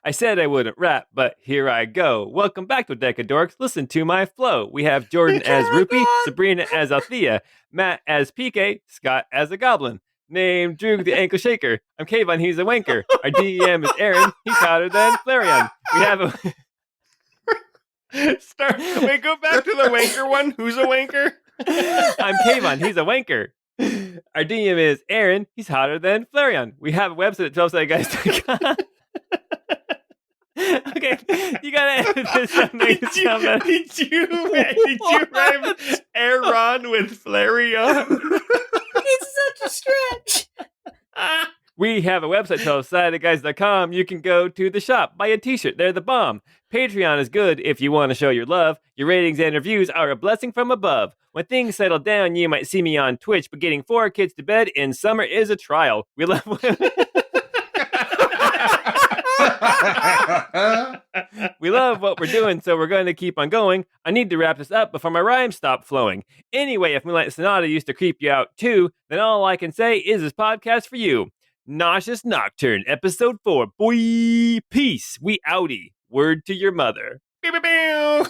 I said I wouldn't rap, but here I go. Welcome back to Deca Dorks. Listen to my flow. We have Jordan as Rupee, Sabrina as Althea, Matt as PK, Scott as a goblin. Named Droog the Ankle Shaker. I'm Kayvon, he's a wanker. Our DM is Aaron, he's hotter than Flareon. We have a... Wait, go back to the wanker one. Who's a wanker? I'm Kayvon, he's a wanker. Our DM is Aaron, he's hotter than Flareon. We have a website at 12sidedguys.com. Okay, you gotta edit this up. Did you rhyme Aaron with Flareon? It's such a stretch. We have a website, 12sidedguys.com. You can go to the shop, buy a t-shirt, they're the bomb. Patreon is good if you want to show your love. Your ratings and reviews are a blessing from above. When things settle down, you might see me on Twitch, but getting 4 kids to bed in summer is a trial. We love... We love what we're doing, so we're going to keep on going. I need to wrap this up before my rhymes stop flowing. Anyway, if Moonlight Sonata used to creep you out too, then all I can say is this podcast for you. Nauseous Nocturne, episode 4. Boy, peace. We outie. Word to your mother. Beep, beep, beep.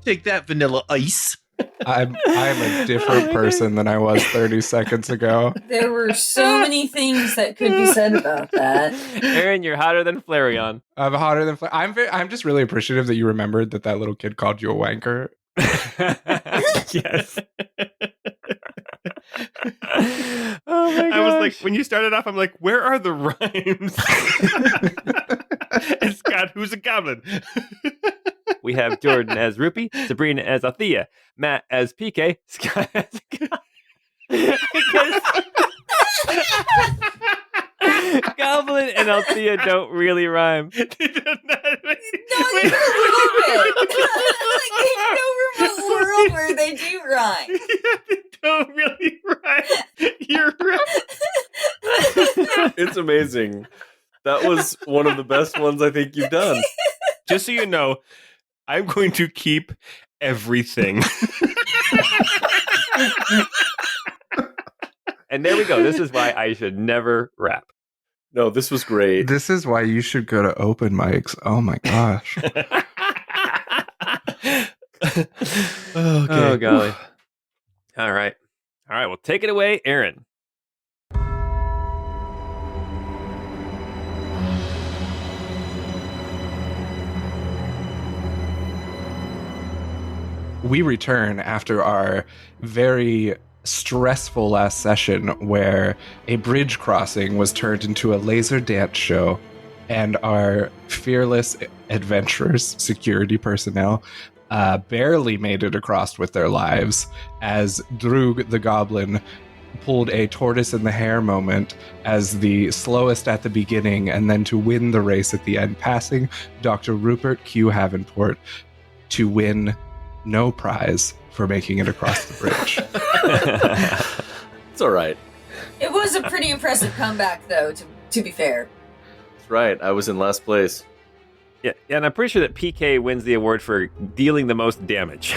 Take that, Vanilla Ice. I'm a different person than I was 30 seconds ago. There were so many things that could be said about that. Aaron, you're hotter than Flareon. I'm hotter than I'm just really appreciative that you remembered that little kid called you a wanker. Yes. Oh my gosh. I was like, when you started off, I'm like, where are the rhymes? And Scott, who's a goblin? We have Jordan as Rupee, Sabrina as Althea, Matt as PK, Scott as Goblin and Althea don't really rhyme. Not even a little bit. Like, no remote world where they do rhyme. They don't really rhyme. You're right. It's amazing. That was one of the best ones I think you've done. Just so you know, I'm going to keep everything. And there we go. This is why I should never rap. No, this was great. This is why you should go to open mics. Oh my gosh. Okay. Oh, golly. All right. Well, take it away, Aaron. We return after our very stressful last session where a bridge crossing was turned into a laser dance show, and our fearless adventurers, security personnel, barely made it across with their lives as Droog the Goblin pulled a tortoise in the hare moment as the slowest at the beginning and then to win the race at the end, passing Dr. Rupert Q. Havenport to win no prize for making it across the bridge. It's all right. It was a pretty impressive comeback, though, to be fair. That's right. I was in last place. Yeah, and I'm pretty sure that PK wins the award for dealing the most damage.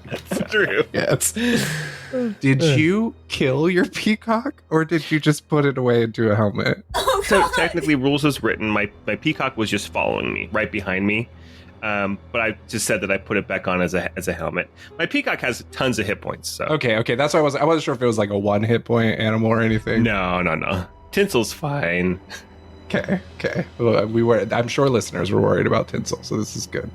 That's true. Yes. Did you kill your peacock, or did you just put it away into a helmet? Oh, So God. technically, rules as written, my peacock was just following me, right behind me. But I just said that I put it back on as a helmet. My peacock has tons of hit points. So Okay, that's why I wasn't sure if it was like a 1 hit point animal or anything. no. Tinsel's fine. Okay. Well, I'm sure listeners were worried about Tinsel, so this is good.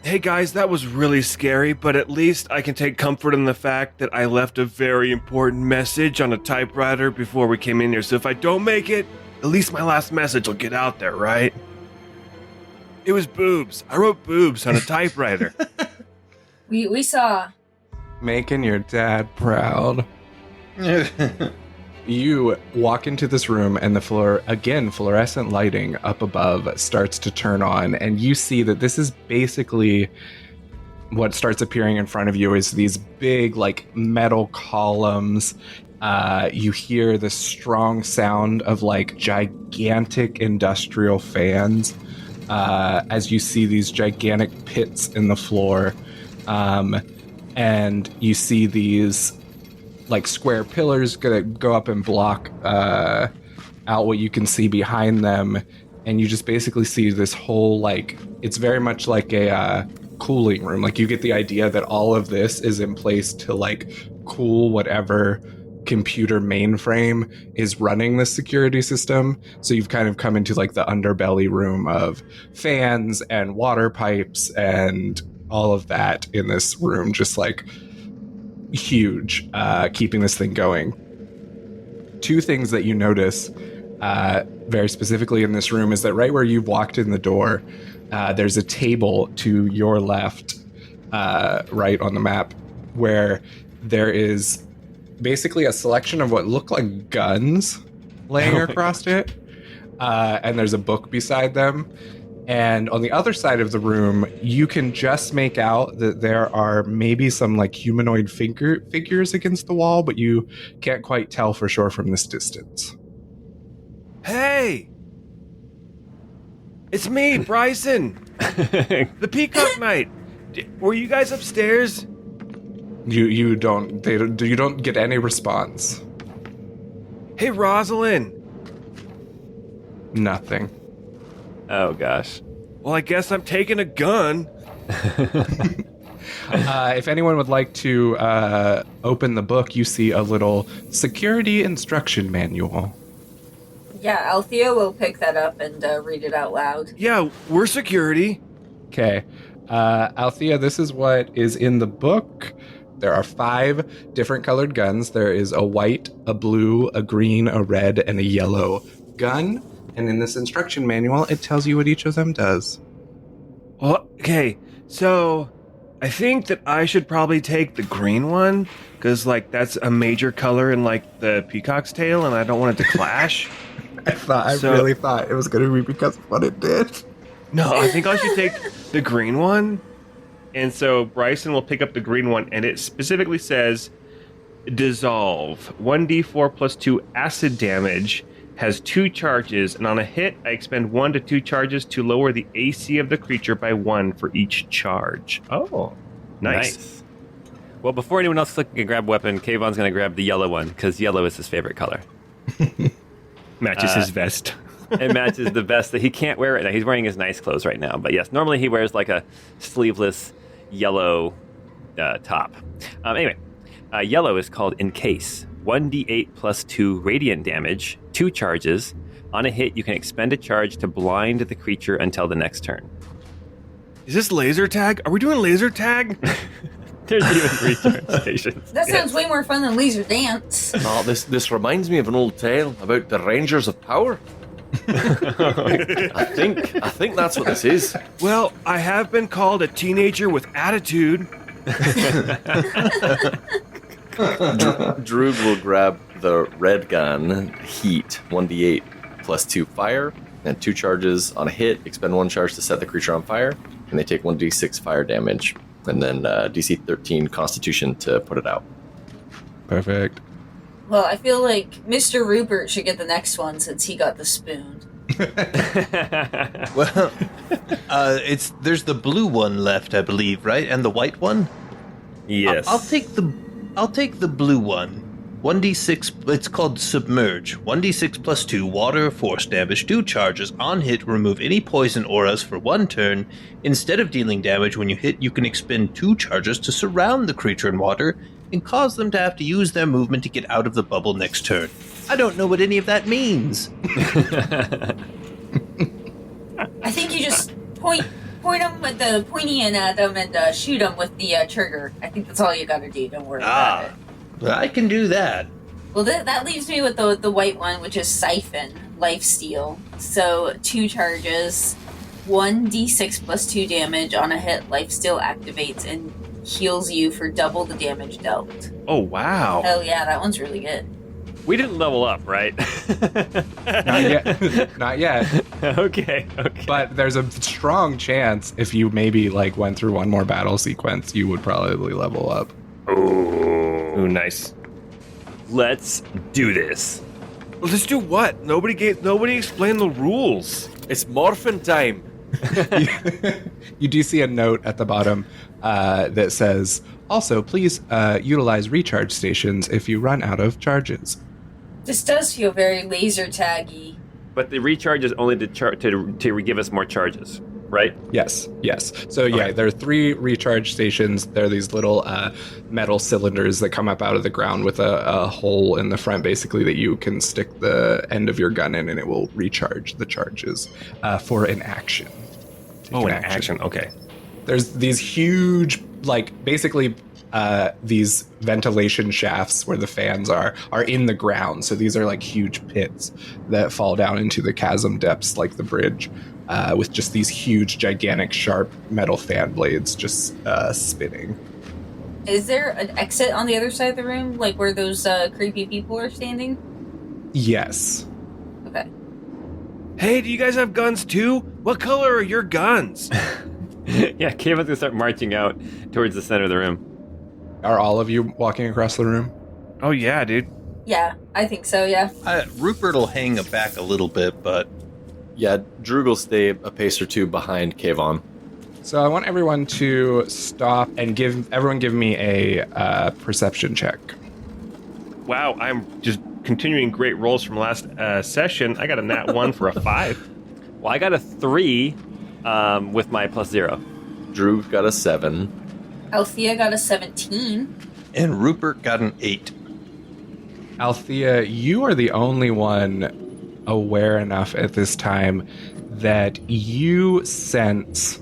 Hey guys, that was really scary, but at least I can take comfort in the fact that I left a very important message on a typewriter before we came in here. So if I don't make it, at least my last message will get out there, right? It was boobs. I wrote boobs on a typewriter. We saw. Making your dad proud. You walk into this room and the fluorescent lighting up above starts to turn on, and you see that this is basically what starts appearing in front of you is these big, like, metal columns. You hear the strong sound of, like, gigantic industrial fans as you see these gigantic pits in the floor. And you see these, like, square pillars gonna go up and block out what you can see behind them. And you just basically see this whole, like, it's very much like a cooling room. Like, you get the idea that all of this is in place to, like, cool whatever computer mainframe is running the security system. So you've kind of come into, like, the underbelly room of fans and water pipes and all of that in this room, just, like, huge, keeping this thing going. Two things that you notice very specifically in this room is that right where you've walked in the door, there's a table to your left, right on the map, where there is basically a selection of what look like guns laying across it, and there's a book beside them. And on the other side of the room, you can just make out that there are maybe some, like, humanoid figures against the wall, but you can't quite tell for sure from this distance. Hey! It's me, Bryson! The Peacock Knight! Were you guys upstairs? You don't get any response. Hey, Rosalyn! Nothing. Oh, gosh. Well, I guess I'm taking a gun. If anyone would like to open the book, you see a little security instruction manual. Yeah, Althea will pick that up and read it out loud. Yeah, we're security. Okay. Althea, this is what is in the book. There are 5 different colored guns. There is a white, a blue, a green, a red, and a yellow gun. And in this instruction manual, it tells you what each of them does. Well, okay, so I think that I should probably take the green one, because, like, that's a major color in, like, the peacock's tail, and I don't want it to clash. I really thought it was going to be because of what it did. No, I think I should take the green one. And so Bryson will pick up the green one, and it specifically says, dissolve. 1d4 plus 2 acid damage. Has 2 charges, and on a hit, I expend 1 to 2 charges to lower the AC of the creature by 1 for each charge. Oh, nice. Well, before anyone else can grab a weapon, Kayvon's going to grab the yellow one, because yellow is his favorite color. Matches his vest. It matches the vest that he can't wear right now. He's wearing his nice clothes right now. But yes, normally he wears like a sleeveless yellow top. Anyway, yellow is called Encase. 1d8 plus 2 radiant damage, 2 charges. On a hit, you can expend a charge to blind the creature until the next turn. Is this laser tag? Are we doing laser tag? There's even 3 turn stations. That sounds way more fun than laser dance. Oh, this reminds me of an old tale about the Rangers of Power. I think that's what this is. Well, I have been called a teenager with attitude. Droog will grab the red gun, heat, 1d8 plus 2 fire, and 2 charges on a hit, expend 1 charge to set the creature on fire, and they take 1d6 fire damage, and then DC 13 Constitution to put it out. Perfect. Well, I feel like Mr. Rupert should get the next one since he got the spoon. Well, there's the blue one left, I believe, right? And the white one? Yes. I'll take the blue one. 1d6, it's called Submerge. 1d6 plus 2, water, force damage, 2 charges. On hit, remove any poison auras for 1 turn. Instead of dealing damage when you hit, you can expend 2 charges to surround the creature in water and cause them to have to use their movement to get out of the bubble next turn. I don't know what any of that means. I think you just point them with the pointy end at them and shoot them with the trigger. I think that's all you gotta do. Don't worry about it. I can do that. Well, that leaves me with the white one, which is Siphon, Lifesteal. So 2 charges, 1d6 plus 2 damage on a hit. Lifesteal activates and heals you for double the damage dealt. Oh, wow. Oh yeah, that one's really good. We didn't level up, right? Not yet. Not yet. Okay. But there's a strong chance if you maybe like went through one more battle sequence, you would probably level up. Ooh, nice. Let's do this. Let's do what? Nobody explained the rules. It's morphin time. You do see a note at the bottom that says, also, please utilize recharge stations if you run out of charges. This does feel very laser taggy. But the recharge is only to give us more charges, right? Yes. So yeah, there are 3 recharge stations. They're these little metal cylinders that come up out of the ground with a hole in the front, basically, that you can stick the end of your gun in, and it will recharge the charges for an action. Take an action. Okay. There's these huge, like, basically these ventilation shafts where the fans are in the ground. So these are like huge pits that fall down into the chasm depths, like the bridge, with just these huge, gigantic, sharp metal fan blades just spinning. Is there an exit on the other side of the room, like where those creepy people are standing? Yes. Okay. Hey, do you guys have guns too? What color are your guns? Yeah, Kaven's gonna start marching out towards the center of the room. Are all of you walking across the room? Oh, yeah, dude. Yeah, I think so, yeah. Rupert will hang back a little bit, but Yeah, Droog will stay a pace or two behind Kayvon. So I want everyone to stop and give me a perception check. Wow, I'm just continuing great rolls from last session. I got a nat 1 for a 5. Well, I got a 3 with my +0. Droog got a 7. Althea got a 17. and Rupert got an 8. Althea, you are the only one aware enough at this time that you sense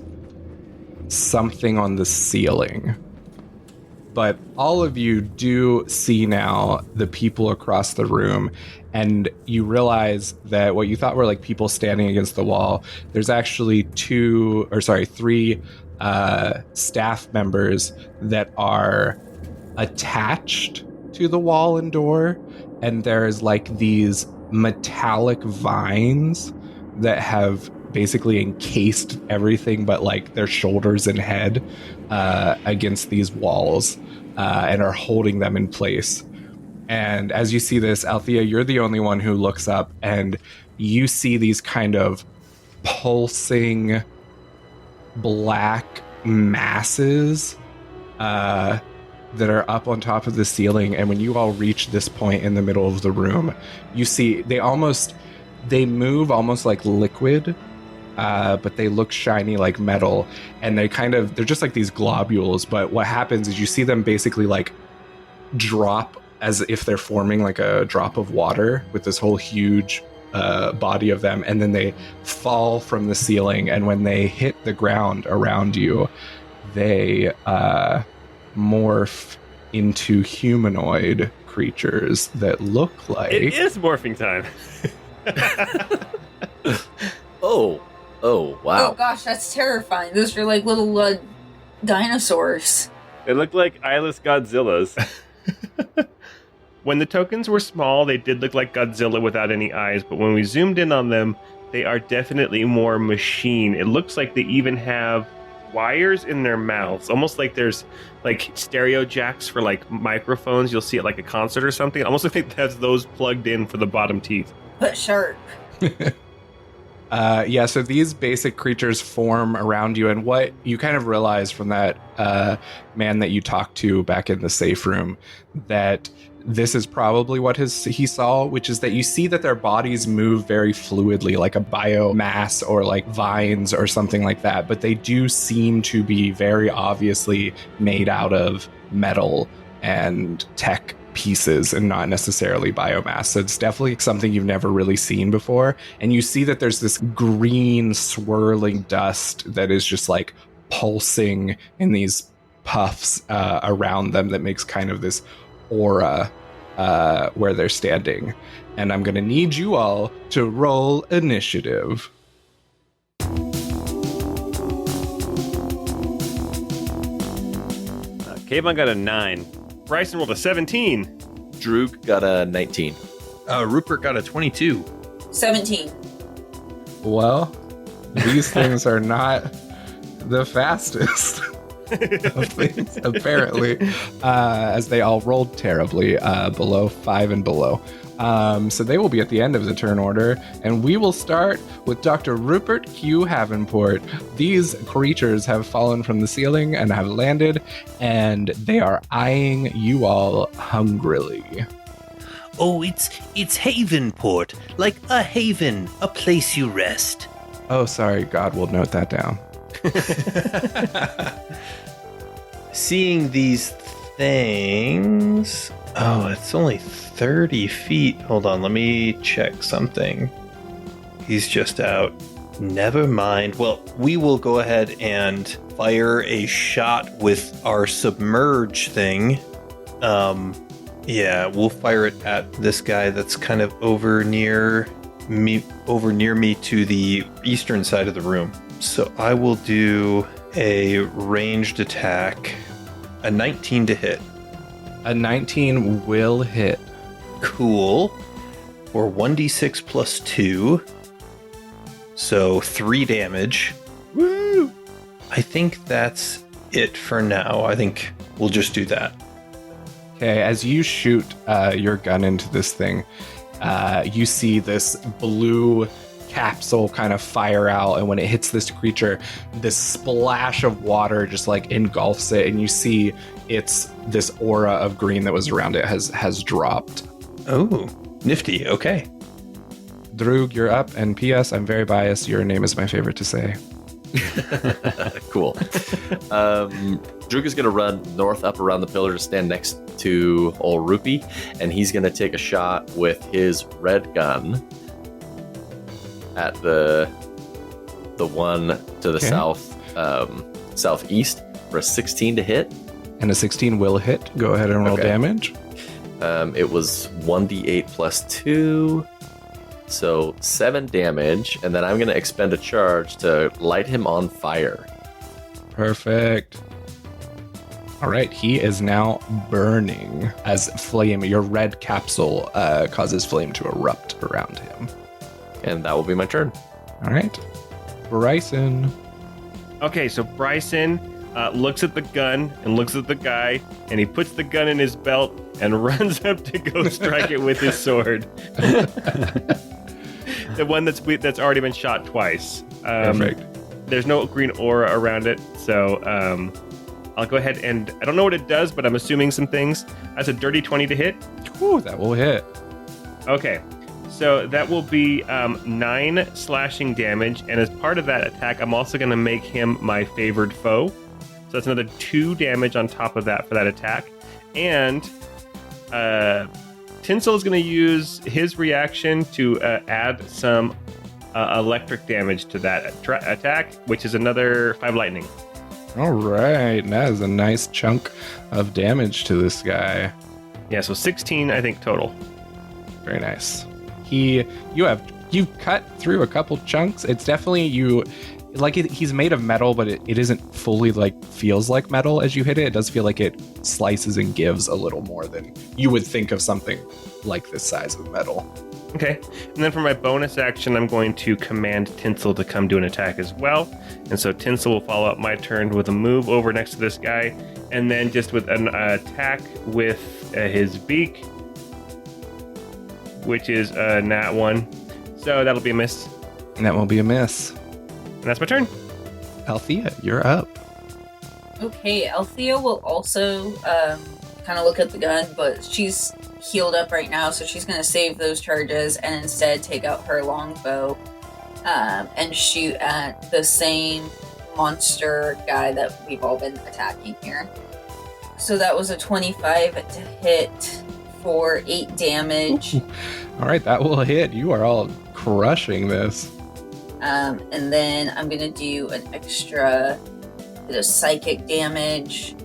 something on the ceiling. But all of you do see now the people across the room, and you realize that what you thought were like people standing against the wall, there's actually 3 staff members that are attached to the wall and door, and there's like these metallic vines that have basically encased everything but like their shoulders and head against these walls and are holding them in place. And as you see this, Althea, you're the only one who looks up, and you see these kind of pulsing black masses that are up on top of the ceiling. And when you all reach this point in the middle of the room, you see they move almost like liquid, but they look shiny like metal, and they're just like these globules. But what happens is you see them basically like drop as if they're forming like a drop of water with this whole huge body of them, and then they fall from the ceiling, and when they hit the ground around you, they morph into humanoid creatures that look like... It is morphing time. Oh, wow. Oh gosh, that's terrifying. Those are like little dinosaurs. They look like eyeless Godzillas. When the tokens were small, they did look like Godzilla without any eyes, but when we zoomed in on them, they are definitely more machine. It looks like they even have wires in their mouths, almost like there's like stereo jacks for like microphones. You'll see it like a concert or something. I almost think that's those plugged in for the bottom teeth. But sharp. Yeah, so these basic creatures form around you, and what you kind of realize from that man that you talked to back in the safe room, that this is probably what he saw, which is that you see that their bodies move very fluidly, like a biomass or like vines or something like that, but they do seem to be very obviously made out of metal and tech pieces and not necessarily biomass. So it's definitely something you've never really seen before. And you see that there's this green swirling dust that is just like pulsing in these puffs around them that makes kind of this aura where they're standing. And I'm going to need you all to roll initiative. Kayvon got a 9. Bryson rolled a 17. Droog got a 19. Rupert got a 22. 17. Well, these things are not the fastest of things, apparently, as they all rolled terribly, below 5 and below. So they will be at the end of the turn order, and we will start with Dr. Rupert Q. Havenport. These creatures have fallen from the ceiling and have landed, and they are eyeing you all hungrily. Oh, it's Havenport, like a haven, a place you rest. Oh, sorry, God will note that down. Seeing these things... Oh, it's only 30 feet. Hold on, let me check something. He's just out. Never mind. Well, we will go ahead and fire a shot with our submerge thing. Yeah, we'll fire it at this guy that's kind of over near me to the eastern side of the room. So I will do a ranged attack, a 19 to hit. A 19 will hit. Cool. Or 1d6 plus 2. So 3 damage. Woo! I think that's it for now. I think we'll just do that. Okay, as you shoot your gun into this thing, you see this blue capsule kind of fire out, and when it hits this creature, this splash of water just like engulfs it, and you see this aura of green that was around it has dropped. Oh, nifty. Okay. Droog, you're up, and P.S. I'm very biased. Your name is my favorite to say. Cool. Droog is going to run north up around the pillar to stand next to old Rupee, and he's going to take a shot with his red gun at the one to the southeast for a 16 to hit. And a 16 will hit. Go ahead and roll damage. It was 1d8 plus 2, so 7 damage, and then I'm going to expend a charge to light him on fire. Perfect. All right, he is now burning as flame. Your red capsule causes flame to erupt around him. And that will be my turn. All right, Bryson. Okay, so Bryson looks at the gun and looks at the guy, and he puts the gun in his belt and runs up to go strike it with his sword. The one that's already been shot twice. Perfect. There's no green aura around it, so I'll go ahead and... I don't know what it does, but I'm assuming some things. That's a dirty 20 to hit. Ooh, that will hit. Okay, so that will be 9 slashing damage, and as part of that attack, I'm also going to make him my favored foe. So that's another 2 damage on top of that for that attack. And Tinsel is going to use his reaction to add some electric damage to that attack, which is another 5 lightning. All right, that is a nice chunk of damage to this guy. Yeah, so 16, I think, total. Very nice. You've cut through a couple chunks. It's definitely he's made of metal, but it isn't fully feels like metal as you hit it. It does feel like it slices and gives a little more than you would think of something like this size of metal. Okay, and then for my bonus action, I'm going to command Tinsel to come do an attack as well. And so Tinsel will follow up my turn with a move over next to this guy, and then just with an attack with his beak, which is a nat 1. So that'll be a miss. And that won't be a miss. And that's my turn. Althea, you're up. Okay, Althea will also kind of look at the gun, but she's healed up right now, so she's going to save those charges and instead take out her longbow and shoot at the same monster guy that we've all been attacking here. So that was a 25 to hit for 8 damage. Ooh. All right, that will hit. You are all crushing this. And then I'm going to do an extra bit of psychic damage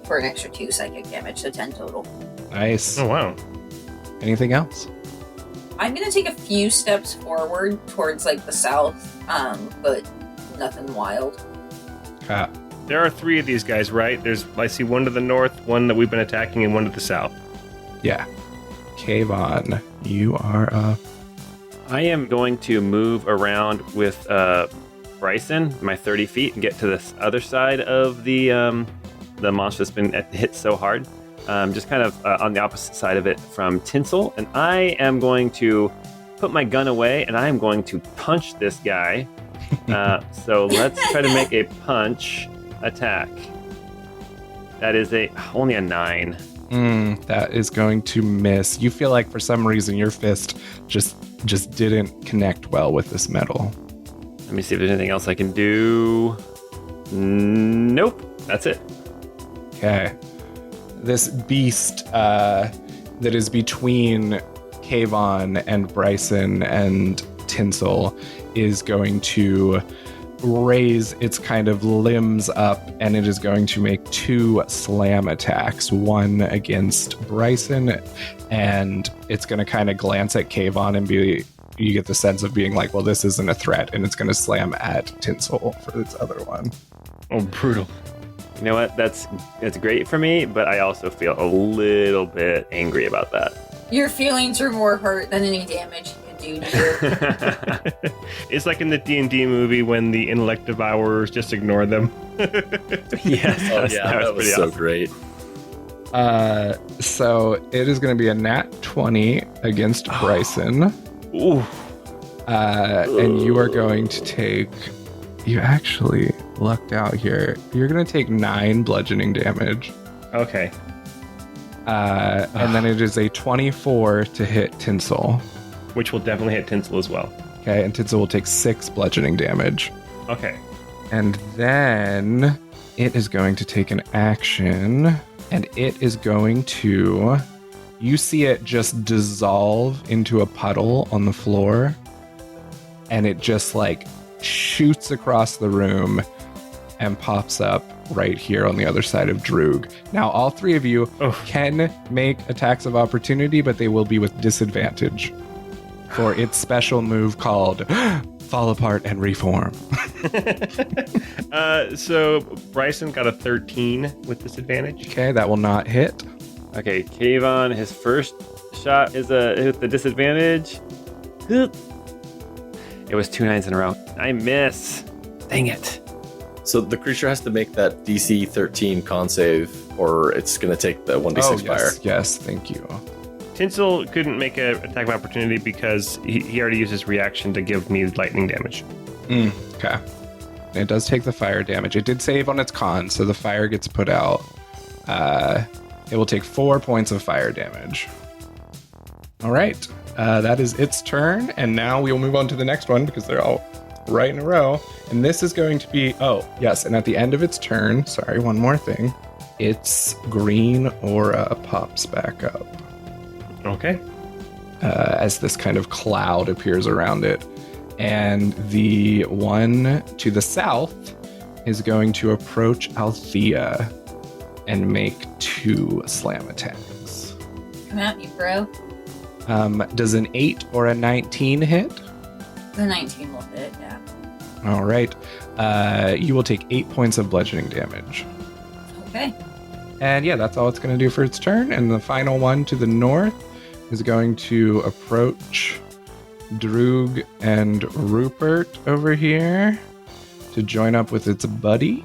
for an extra 2 psychic damage, so 10 total. Nice. Oh, wow. Anything else? I'm going to take a few steps forward towards the south, but nothing wild. There are 3 of these guys, right? I see one to the north, one that we've been attacking, and one to the south. Yeah. Kayvon, you are up. I am going to move around with Bryson, my 30 feet, and get to this other side of the monster that's been hit so hard. Just kind of on the opposite side of it from Tinsel. And I am going to put my gun away, and I am going to punch this guy. So let's try to make a punch attack. That is only a 9. That is going to miss. You feel like for some reason your fist just didn't connect well with this metal. Let me see if there's anything else I can do. Nope, that's it. Okay. This beast that is between Kayvon and Bryson and Tinsel is going to raise its kind of limbs up, and it is going to make 2 slam attacks, one against Bryson, and it's going to kind of glance at Kayvon and you get the sense of being like, well, this isn't a threat, and it's going to slam at Tinsel for its other one. Oh, brutal. You know what? That's great for me, but I also feel a little bit angry about that. Your feelings are more hurt than any damage you can do to you. It's like in the D&D movie when the intellect devourers just ignore them. Yes. That was so awesome. great. So it is going to be a nat 20 against Bryson. Ooh. And you are going to take... You actually lucked out here. You're going to take 9 bludgeoning damage. Okay. And then it is a 24 to hit Tinsel. Which will definitely hit Tinsel as well. Okay, and Tinsel will take 6 bludgeoning damage. Okay. And then it is going to take an action, and it is going to... You see it just dissolve into a puddle on the floor, and it just like shoots across the room and pops up right here on the other side of Droog. Now, all 3 of you can make attacks of opportunity, but they will be with disadvantage for its special move called Fall Apart and Reform. So Bryson got a 13 with disadvantage. Okay, that will not hit. Okay, Kayvon, his first shot is with the disadvantage. It was 2 9s in a row. I miss. Dang it. So the creature has to make that DC 13 con save, or it's going to take the 1d6 fire. Yes, thank you. Tinsel couldn't make an attack of opportunity because he already used his reaction to give me lightning damage. Okay. It does take the fire damage. It did save on its con, so the fire gets put out. It will take 4 points of fire damage. All right. That is its turn, and now we will move on to the next one because they're all right in a row. And this is going to be... Oh, yes, and at the end of its turn... Sorry, one more thing. Its green aura pops back up. Okay. As this kind of cloud appears around it. And the one to the south is going to approach Althea and make 2 slam attacks. Come at me, bro. Does an 8 or a 19 hit? The 19 will hit, yeah. All right. You will take 8 points of bludgeoning damage. Okay. And yeah, that's all it's going to do for its turn. And the final one to the north is going to approach Droog and Rupert over here to join up with its buddy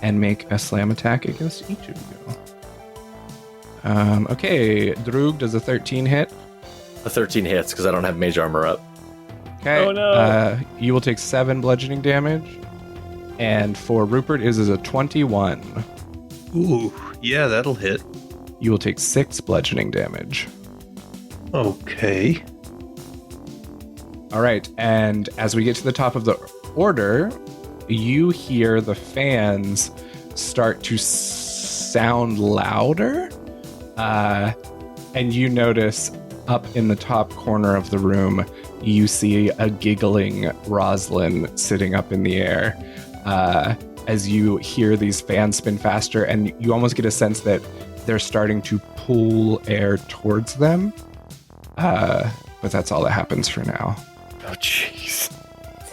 and make a slam attack against each of you. Okay, Droog, does a 13 hit? A 13 hits because I don't have mage armor up. Okay. Oh, no. You will take 7 bludgeoning damage. And for Rupert, it is a 21. Ooh, yeah, that'll hit. You will take 6 bludgeoning damage. Okay. All right, and as we get to the top of the order, you hear the fans start to sound louder. And you notice up in the top corner of the room, you see a giggling Rosalyn sitting up in the air. As you hear these fans spin faster, and you almost get a sense that they're starting to pull air towards them. But that's all that happens for now. Oh, jeez.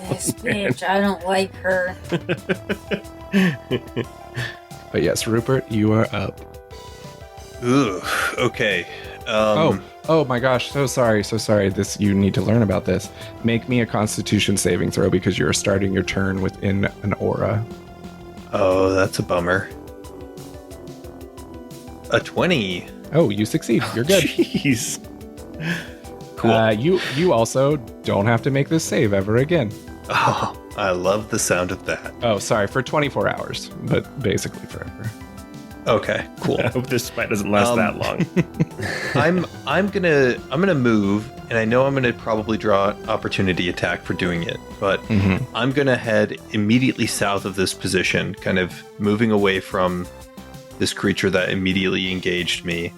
This bitch, I don't like her. But yes, Rupert, you are up. Ooh, okay. Oh my gosh, so sorry. This, you need to learn about this. Make me a Constitution saving throw because you're starting your turn within an aura. Oh, that's a bummer. A 20. Oh, you succeed. You're good. Jeez. Cool. You also don't have to make this save ever again. Oh, I love the sound of that. Oh, sorry, for 24 hours, but basically forever. Okay, cool. I hope this fight doesn't last that long. I'm gonna move, and I know I'm gonna probably draw an opportunity attack for doing it, but I'm gonna head immediately south of this position, kind of moving away from this creature that immediately engaged me.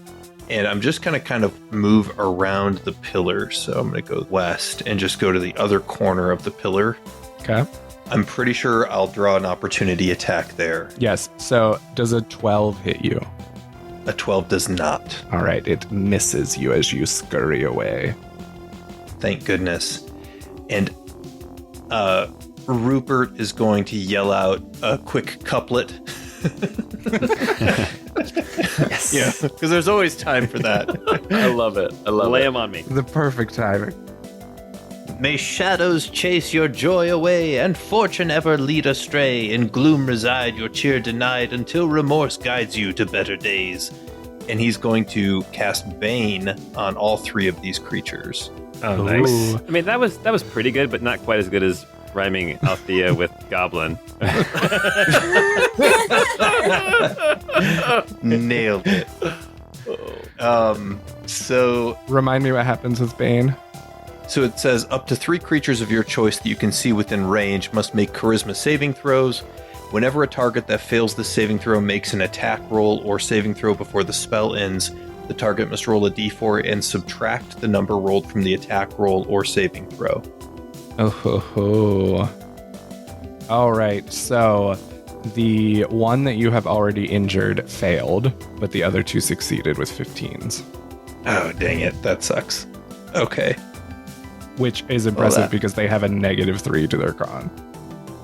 And I'm just gonna kind of move around the pillar. So I'm gonna go west and just go to the other corner of the pillar. Okay. I'm pretty sure I'll draw an opportunity attack there. Yes, so does a 12 hit you? A 12 does not. All right, it misses you as you scurry away. Thank goodness. And Rupert is going to yell out a quick couplet. Yes. Yeah, because there's always time for that. I love it. Lay him on me. The perfect timing. May shadows chase your joy away, and fortune ever lead astray. In gloom reside, your cheer denied, until remorse guides you to better days. And he's going to cast Bane on all three of these creatures. Oh, nice. Ooh. I mean, that was pretty good, but not quite as good as rhyming Althea with Goblin. Nailed it. So Remind me what happens with Bane. it says up to 3 creatures of your choice that you can see within range must make charisma saving throws. Whenever a target that fails the saving throw makes an attack roll or saving throw before the spell ends, the target must roll a d4 and subtract the number rolled from the attack roll or saving throw. Oh ho ho. All right, so the one that you have already injured failed, but the other 2 succeeded with 15s, Oh, dang it. That sucks. Okay. which is impressive that- because they have a -3 to their con.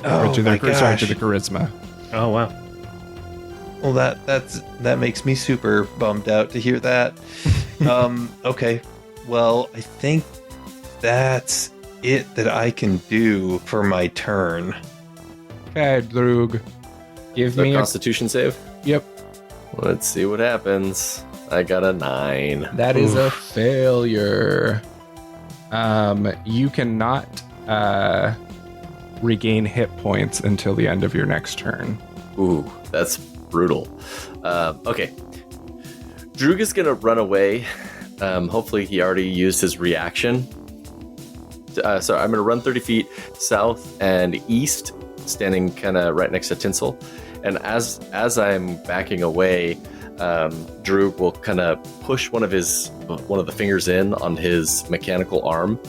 Oh, or to their, my sorry, gosh. to the charisma. Oh, wow. Well, that makes me super bummed out to hear that. Okay. Well, I think that's it that I can do for my turn. Okay, Droog. Give The me a... Constitution save. Yep, Let's see what happens. I got a 9. that is a failure. You cannot regain hit points until the end of your next turn. Ooh, that's brutal. Okay. Droog is going to run away. Hopefully he already used his reaction. So I'm going to run 30 feet south and east, standing kind of right next to Tinsel. And as I'm backing away, Droog will kind of push one of the fingers in on his mechanical arm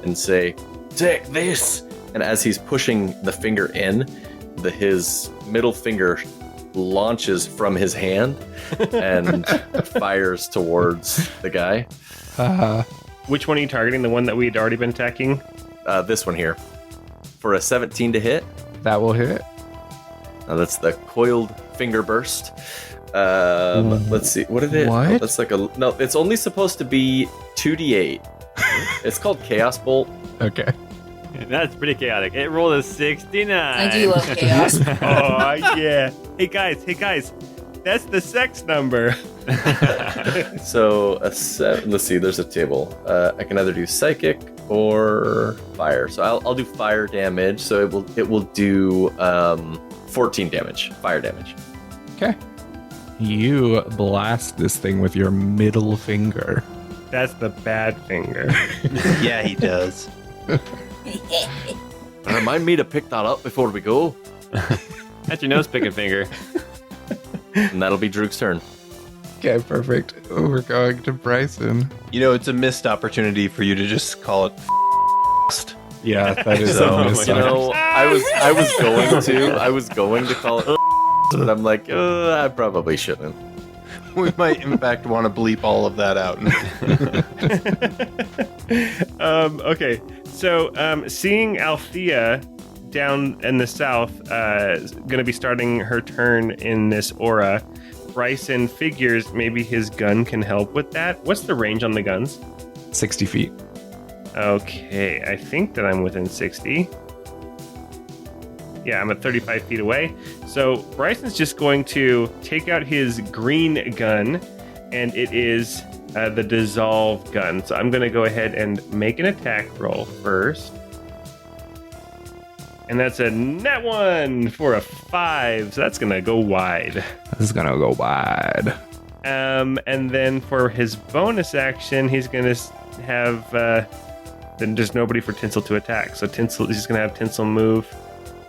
and say, "Take this." And as he's pushing the finger in, his middle finger launches from his hand and fires towards the guy. Which one are you targeting? The one that we'd already been attacking? This one here. For a 17 to hit. That will hit. Now that's the coiled finger burst. Let's see. What did it? What? Oh, that's like no. It's only supposed to be 2d8. It's called Chaos Bolt. Okay. That's pretty chaotic. It rolled a 69. I do love chaos. Oh, yeah. Hey, guys. That's the sex number. So a 7. Let's see. There's a table. I can either do psychic or fire. So I'll do fire damage. So it will do 14 damage. Fire damage. Okay. You blast this thing with your middle finger. That's the bad finger. Yeah, he does. Remind me to pick that up before we go. That's your nose picking finger. And that'll be Droog's turn. Okay, perfect. We're going to Bryson. You know, it's a missed opportunity for you to just call it Yeah, that is So, a miss. You know, I was going to call it, but I'm like, I probably shouldn't. We might, in fact, want to bleep all of that out. Okay, so seeing Althea down in the south is going to be starting her turn in this aura. Bryson figures maybe his gun can help with that. What's the range on the guns? 60 feet. Okay, I think that I'm within 60. Yeah, I'm at 35 feet away. So Bryson's just going to take out his green gun, and it is the dissolve gun. So I'm going to go ahead and make an attack roll first. And that's a net 1 for a 5. So that's going to go wide. This is going to go wide. And then for his bonus action, he's going to have... then there's nobody for Tinsel to attack. So Tinsel, he's going to have Tinsel move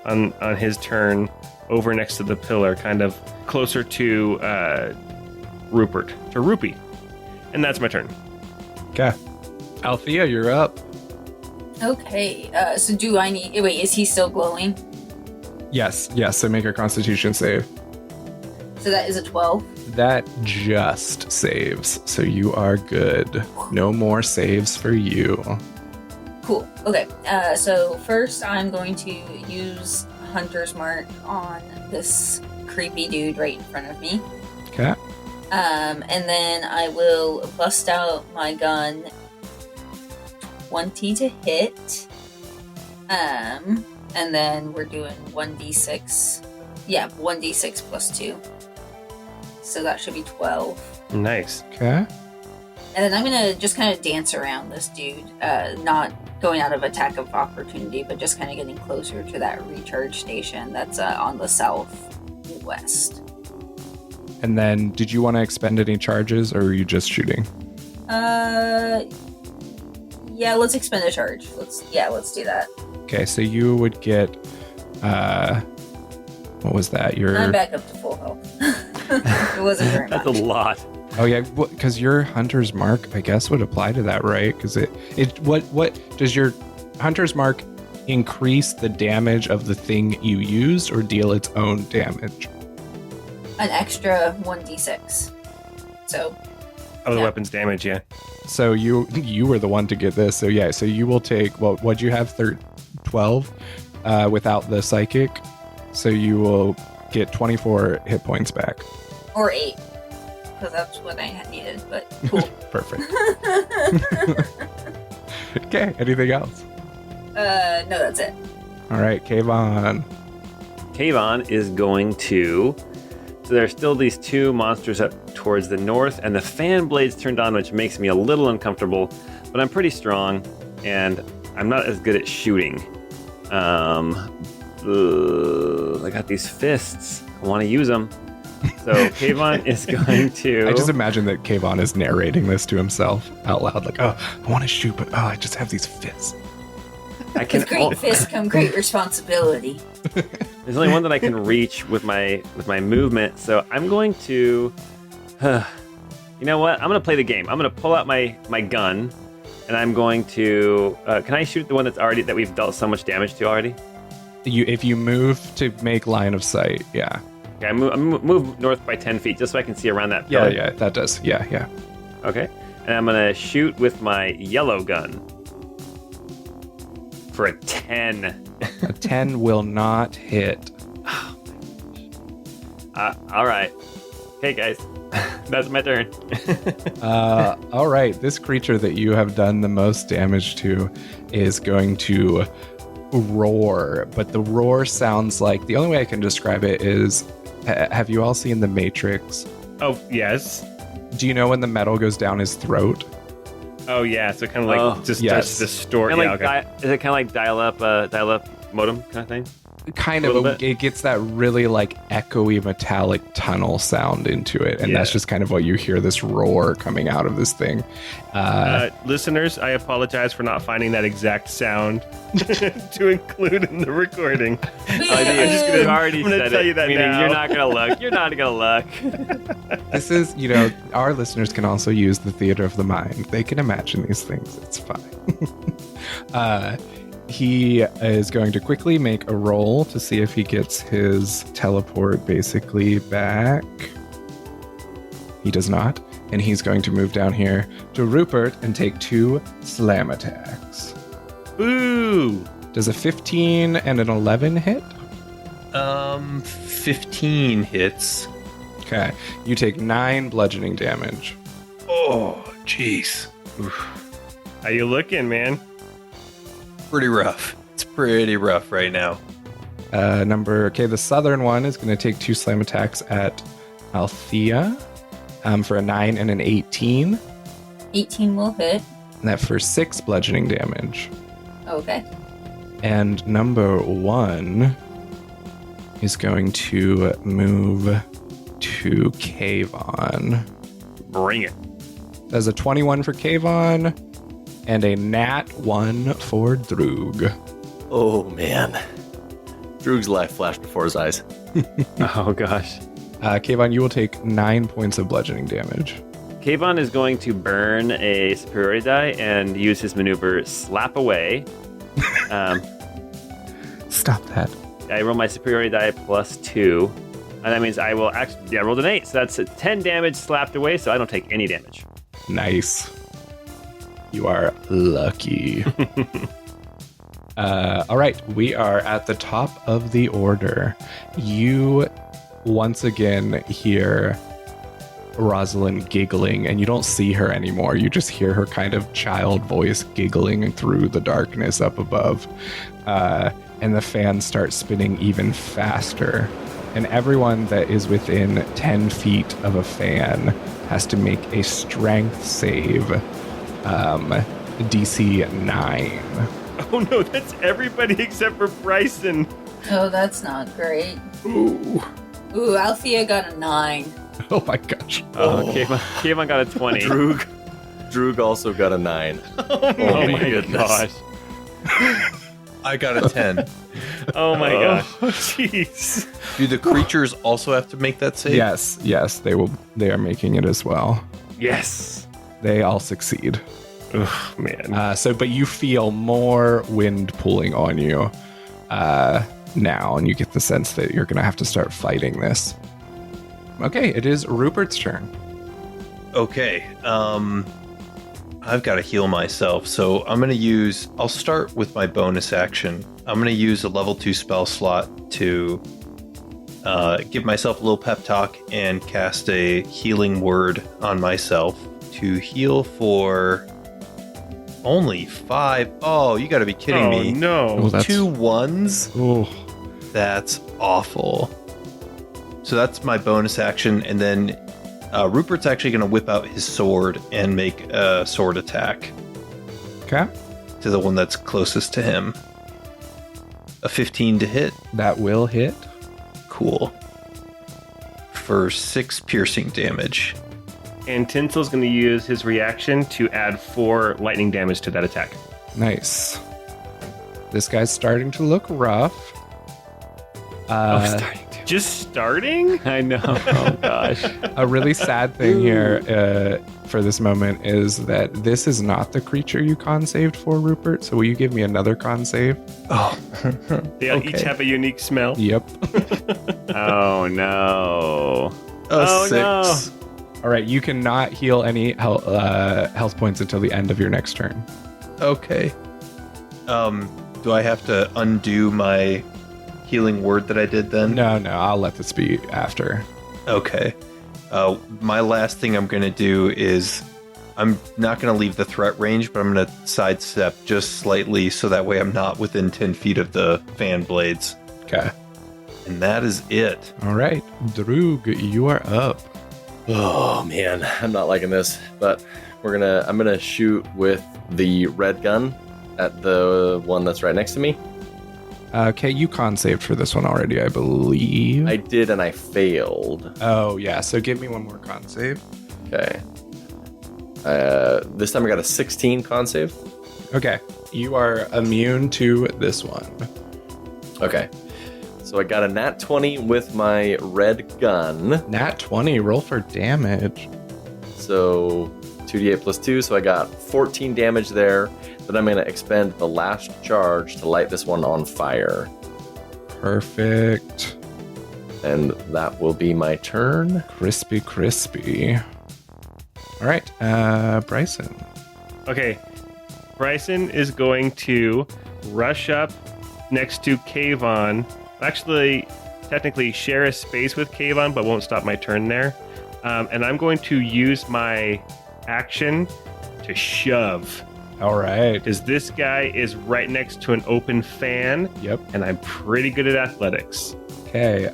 on his turn over next to the pillar, kind of closer to Rupee. And that's my turn. Okay. Althea, you're up. Okay, so do I need... Wait, is he still glowing? Yes, so make a constitution save. So that is a 12. That just saves, so you are good. No more saves for you. Cool. Okay, so first I'm going to use Hunter's Mark on this creepy dude right in front of me. Okay. And then I will bust out my gun 20 to hit. And then we're doing 1d6. Yeah, 1d6 plus 2. So that should be 12. Nice. Okay. And then I'm gonna just kind of dance around this dude, not going out of attack of opportunity, but just kind of getting closer to that recharge station that's on the southwest. And then, did you want to expend any charges, or are you just shooting? Yeah, let's expend a charge. Let's do that. Okay, so you would get, what was that? I'm back up to full health. It wasn't very much. That's a lot. Oh yeah, because your Hunter's Mark, I guess, would apply to that, right? Because what does your Hunter's Mark increase the damage of the thing you used, or deal its own damage? An extra 1d6. So. Oh, the weapon's damage, yeah. So you were the one to get this. So yeah, so you will take, what'd you have? 12 without the psychic. So you will get 24 hit points back. Or 8. Because that's what I had needed, but cool. Perfect. Okay, anything else? No, that's it. All right, Kayvon. Kayvon is going to... So there's still these two monsters up towards the north, and the fan blade's turned on, which makes me a little uncomfortable, but I'm pretty strong, and I'm not as good at shooting. I got these fists. I want to use them. So Kayvon is going to... I just imagine that Kayvon is narrating this to himself out loud, like, oh, I want to shoot, but I just have these fists. With great fists come great responsibility. There's only one that I can reach with my movement, so I'm going to... you know what? I'm going to play the game. I'm going to pull out my gun, and I'm going to... can I shoot the one that we've dealt so much damage to already? If you move to make line of sight, yeah. Okay, I move north by 10 feet just so I can see around that pillar. Yeah, that does. Yeah. Okay, and I'm going to shoot with my yellow gun for a 10. A 10 will not hit. All right. Hey, guys. That's my turn. All right. This creature that you have done the most damage to is going to roar. But the roar sounds like... The only way I can describe it is... Have you all seen The Matrix? Oh, yes. Do you know when the metal goes down his throat? Oh, yeah. So kind of like starts to distort. Kind Yeah, of okay. is it kind of like dial up modem kind of thing? Kind A of. little bit. It gets that really like echoey metallic tunnel sound into it. And that's just kind of what you hear, this roar coming out of this thing. Listeners, I apologize for not finding that exact sound to include in the recording. I'm just gonna I'm gonna tell you that meaning now. You're not gonna look. You're not gonna look. This is, our listeners can also use the theater of the mind. They can imagine these things. It's fine. He is going to quickly make a roll to see if he gets his teleport basically back. He does not. And he's going to move down here to Rupert and take 2 slam attacks. Boo! Does a 15 and an 11 hit? 15 hits. Okay. You take 9 bludgeoning damage. Oh, jeez. How you looking, man? Pretty rough. It's pretty rough right now. The southern one is going to take 2 slam attacks at Althea for a 9 and an 18. 18 will hit. And that for 6 bludgeoning damage. Okay. And number 1 is going to move to Kayvon. Bring it. There's a 21 for Kayvon and a nat 1 for Droog. Oh, man. Droog's life flashed before his eyes. Oh, gosh. Kayvon, you will take 9 points of bludgeoning damage. Kayvon is going to burn a superiority die and use his maneuver Slap Away. Stop that. I roll my superiority die plus 2. And that means I will actually... I rolled an 8, so that's 10 damage slapped away, so I don't take any damage. Nice. You are lucky. All right, we are at the top of the order. You once again hear Rosalyn giggling, and you don't see her anymore. You just hear her kind of child voice giggling through the darkness up above. And the fan starts spinning even faster. And everyone that is within 10 feet of a fan has to make a strength save. DC 9. Oh no, that's everybody except for Bryson. Oh, that's not great. Ooh. Ooh, Althea got a 9. Oh my gosh. Oh, Kayvon got a 20. Droog also got a 9. Oh Oh my my gosh. I got a 10. Oh my gosh. Jeez. Do the creatures also have to make that save? Yes, they will. They are making it as well. Yes. They all succeed. Ugh, man. But you feel more wind pulling on you now, and you get the sense that you're going to have to start fighting this. Okay, it is Rupert's turn. Okay. I've got to heal myself, so I'll start with my bonus action. I'm going to use a level 2 spell slot to give myself a little pep talk and cast a healing word on myself to heal for only 5. Oh, you got to be kidding me. No. Oh, that's- 2 1s? Oh, That's awful. So that's my bonus action, and then Rupert's actually going to whip out his sword and make a sword attack okay. to the one that's closest to him. A 15 to hit. That will hit. Cool. For 6 piercing damage. And Tinsel's going to use his reaction to add 4 lightning damage to that attack. Nice. This guy's starting to look rough. Starting to. Just starting? I know. Oh gosh. A really sad thing here for this moment is that this is not the creature you con saved for, Rupert. So will you give me another con save? Oh. They Okay. each have a unique smell. Yep. Oh no. A 6. no. All right, you cannot heal any health points until the end of your next turn. Okay. Do I have to undo my healing word that I did then? No, I'll let this be after. Okay. My last thing I'm going to do is I'm not going to leave the threat range, but I'm going to sidestep just slightly so that way I'm not within 10 feet of the fan blades. Okay. And that is it. All right, Droog, you are up. Oh man, I'm not liking this, but I'm gonna shoot with the red gun at the one that's right next to me. Okay, you con saved for this one already, I believe. I did, and I failed. Oh, yeah, so give me one more con save. Okay. This time I got a 16 con save. Okay, you are immune to this one. Okay. So I got a nat 20 with my red gun. Nat 20, roll for damage. So 2d8 plus 2, so I got 14 damage there. Then I'm going to expend the last charge to light this one on fire. Perfect. And that will be my turn. Crispy. All right, Bryson. Okay. Bryson is going to rush up next to Kayvon. Actually, technically share a space with Kayvon, but won't stop my turn there. And I'm going to use my action to shove. All right. Because this guy is right next to an open fan. Yep. And I'm pretty good at athletics. Okay.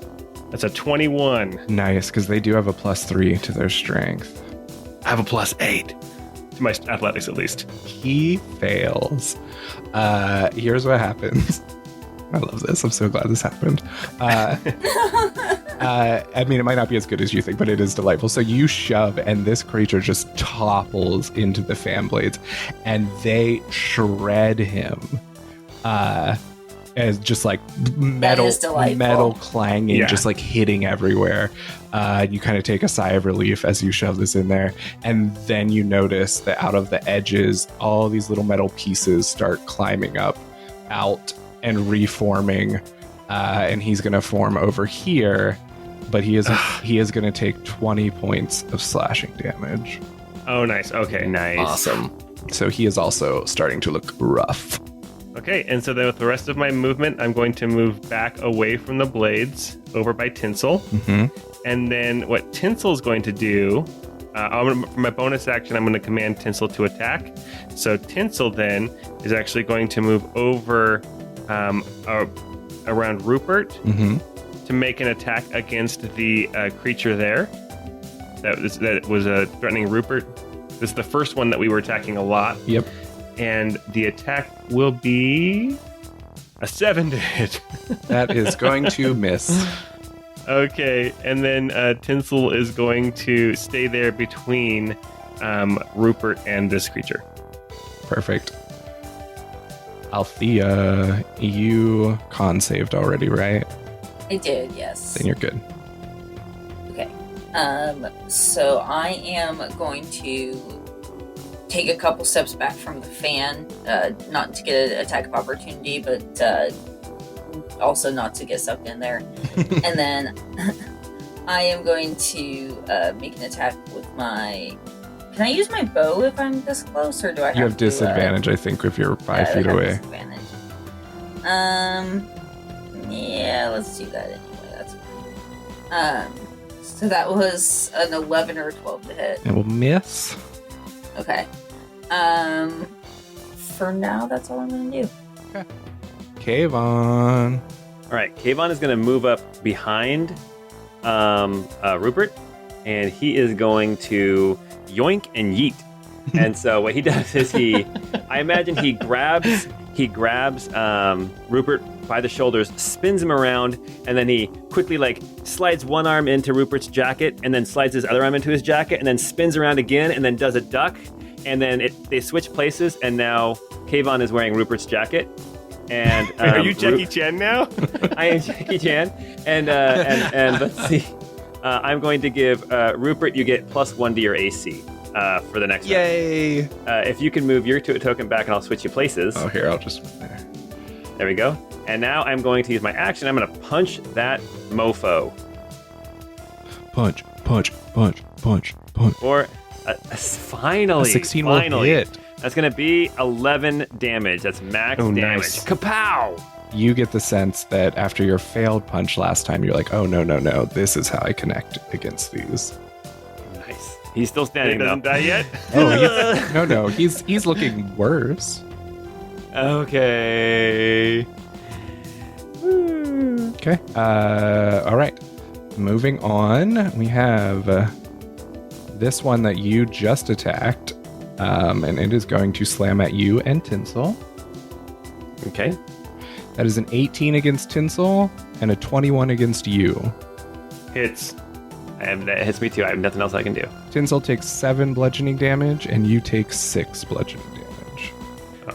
That's a 21. Nice, because they do have a +3 to their strength. I have a +8 to my athletics, at least. He fails. Here's what happens. I love this. I'm so glad this happened. I mean, it might not be as good as you think, but it is delightful. So you shove, and this creature just topples into the fan blades, and they shred him. As just like metal clanging, just like hitting everywhere. You kind of take a sigh of relief as you shove this in there, and then you notice that out of the edges, all these little metal pieces start climbing up out and reforming, and he's going to form over here, but he is going to take 20 points of slashing damage. Oh, nice. Okay. Nice. Awesome. So he is also starting to look rough. Okay, and so then with the rest of my movement, I'm going to move back away from the blades, over by Tinsel. Mm-hmm. And then what Tinsel's going to do, for my bonus action, I'm going to command Tinsel to attack. So Tinsel then is actually going to move over around Rupert to make an attack against the creature there. That was threatening Rupert. This is the first one that we were attacking a lot. Yep. And the attack will be a 7 to hit. That is going to miss. Okay, and then Tinsel is going to stay there between Rupert and this creature. Perfect. Althea, you con saved already, right? I did, yes. Then you're good. Okay. So I am going to take a couple steps back from the fan, not to get an attack of opportunity, but also not to get sucked in there. And then I am going to make an attack with my... Can I use my bow if I'm this close, or do I have You have to, disadvantage, I think, if you're 5 feet away. Disadvantage. Yeah, let's do that anyway. That's fine. So that was an 11 or a 12 to hit. It will miss. Okay. For now, that's all I'm gonna do. Kayvon. All right, Kayvon is going to move up behind Rupert, and he is going to yoink and yeet. And so what he does is I imagine he grabs Rupert by the shoulders, spins him around, and then he quickly slides one arm into Rupert's jacket, and then slides his other arm into his jacket, and then spins around again, and then does a duck, and then they switch places, and now Kayvon is wearing Rupert's jacket. And are you Jackie Chan now? I am Jackie Chan, and let's see. I'm going to give Rupert. You get +1 to your AC for the next round. Yay! If you can move your token back, and I'll switch you places. Oh, here, I'll just move there. There we go. And now I'm going to use my action. I'm going to punch that mofo. Punch, punch, punch, punch, punch. Or finally, A 16 will hit. That's going to be 11 damage. That's max damage. Nice. Kapow! You get the sense that after your failed punch last time, you're like, oh, no, this is how I connect against these. Nice. He's still He standing, doesn't though. die yet? Oh, he's looking worse. Okay. Okay. All right. Moving on, we have this one that you just attacked, and it is going to slam at you and Tinsel. Okay. That is an 18 against Tinsel and a 21 against you. Hits. That hits me too. I have nothing else I can do. Tinsel takes 7 bludgeoning damage, and you take 6 bludgeoning damage.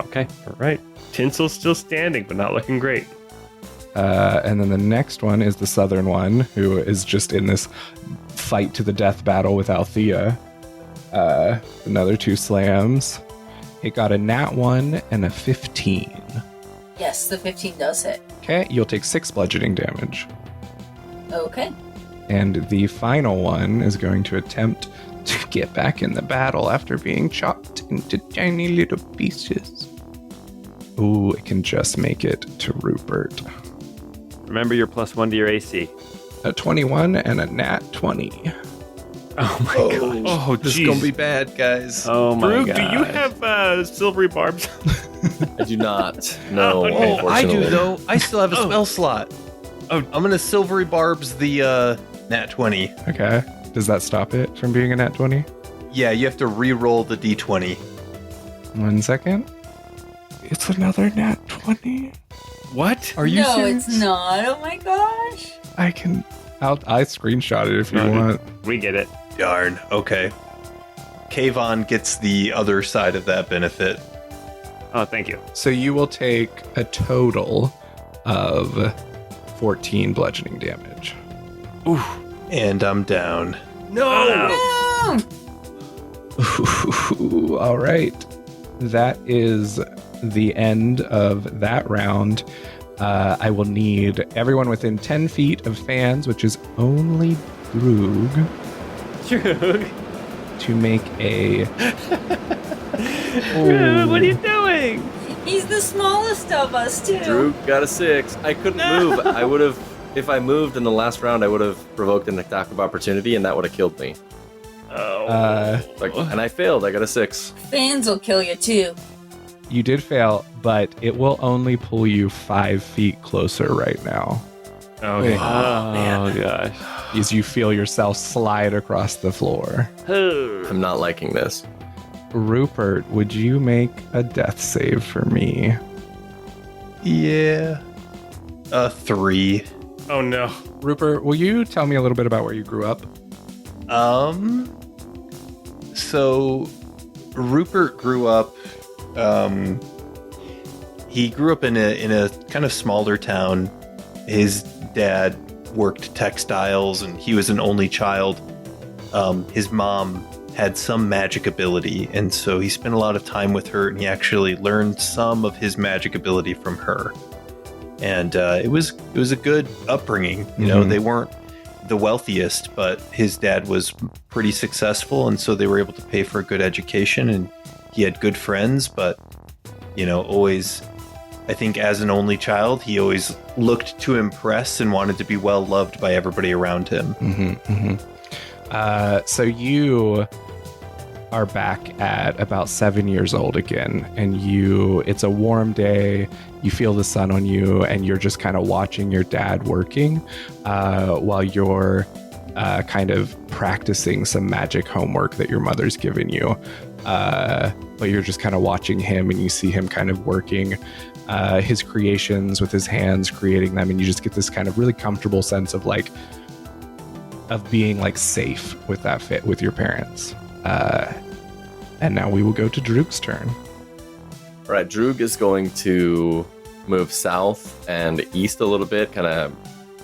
Okay. All right. Tinsel's still standing, but not looking great. And then the next one is the southern one, who is just in this fight to the death battle with Althea. Another 2 slams. It got a nat 1 and a 15. Yes, the 15 does hit. Okay, you'll take 6 bludgeoning damage. Okay. And the final one is going to attempt to get back in the battle after being chopped into tiny little pieces. Ooh, it can just make it to Rupert. Remember your +1 to your AC. A 21 and a nat 20. Oh my god. Oh, This is gonna be bad, guys. Oh my Drew, god. do you have silvery barbs? I do not. No, Oh, Oh, I do unfortunately. though. I still have a spell slot. Oh. I'm gonna silvery barbs the nat 20. Okay. Does that stop it from being a nat 20? Yeah, you have to re-roll the d20. 1 second. It's another nat 20. What? Are you no, serious? it's not. Oh my gosh. I screenshot it if you No, want. We get it. Darn. Okay. Kayvon gets the other side of that benefit. Oh, thank you. So you will take a total of 14 bludgeoning damage. Ooh. And I'm down. No! No! Ooh, all right. That is the end of that round. I will need everyone within 10 feet of fans, which is only Droog, Droog. to make a... Droog, what are you doing? He's the smallest of us, too. Drew got a 6. I couldn't move. I would have, if I moved in the last round, I would have provoked an attack of opportunity, and that would have killed me. Oh. And I failed. I got a 6. Fans will kill you, too. You did fail, but it will only pull you 5 feet closer right now, Okay. Oh gosh. as you feel yourself slide across the floor. I'm not liking this. Rupert, would you make a death save for me? Yeah. 3. Oh, no. Rupert, will you tell me a little bit about where you grew up? So Rupert grew up, he grew up in a kind of smaller town. His dad worked textiles and he was an only child. His mom had some magic ability, and so he spent a lot of time with her, and he actually learned some of his magic ability from her. And it was a good upbringing. You know, they weren't the wealthiest, but his dad was pretty successful, and so they were able to pay for a good education, and he had good friends. But always, I think as an only child, he always looked to impress and wanted to be well loved by everybody around him. So you are back at about 7 years old again, and it's a warm day. You feel the sun on you, and you're just kind of watching your dad working while you're kind of practicing some magic homework that your mother's given you. But you're just kind of watching him, and you see him kind of working his creations with his hands, creating them, and you just get this kind of really comfortable sense of being safe with that fit with your parents. And now we will go to Droog's turn. All right, Droog is going to move south and east a little bit, kind of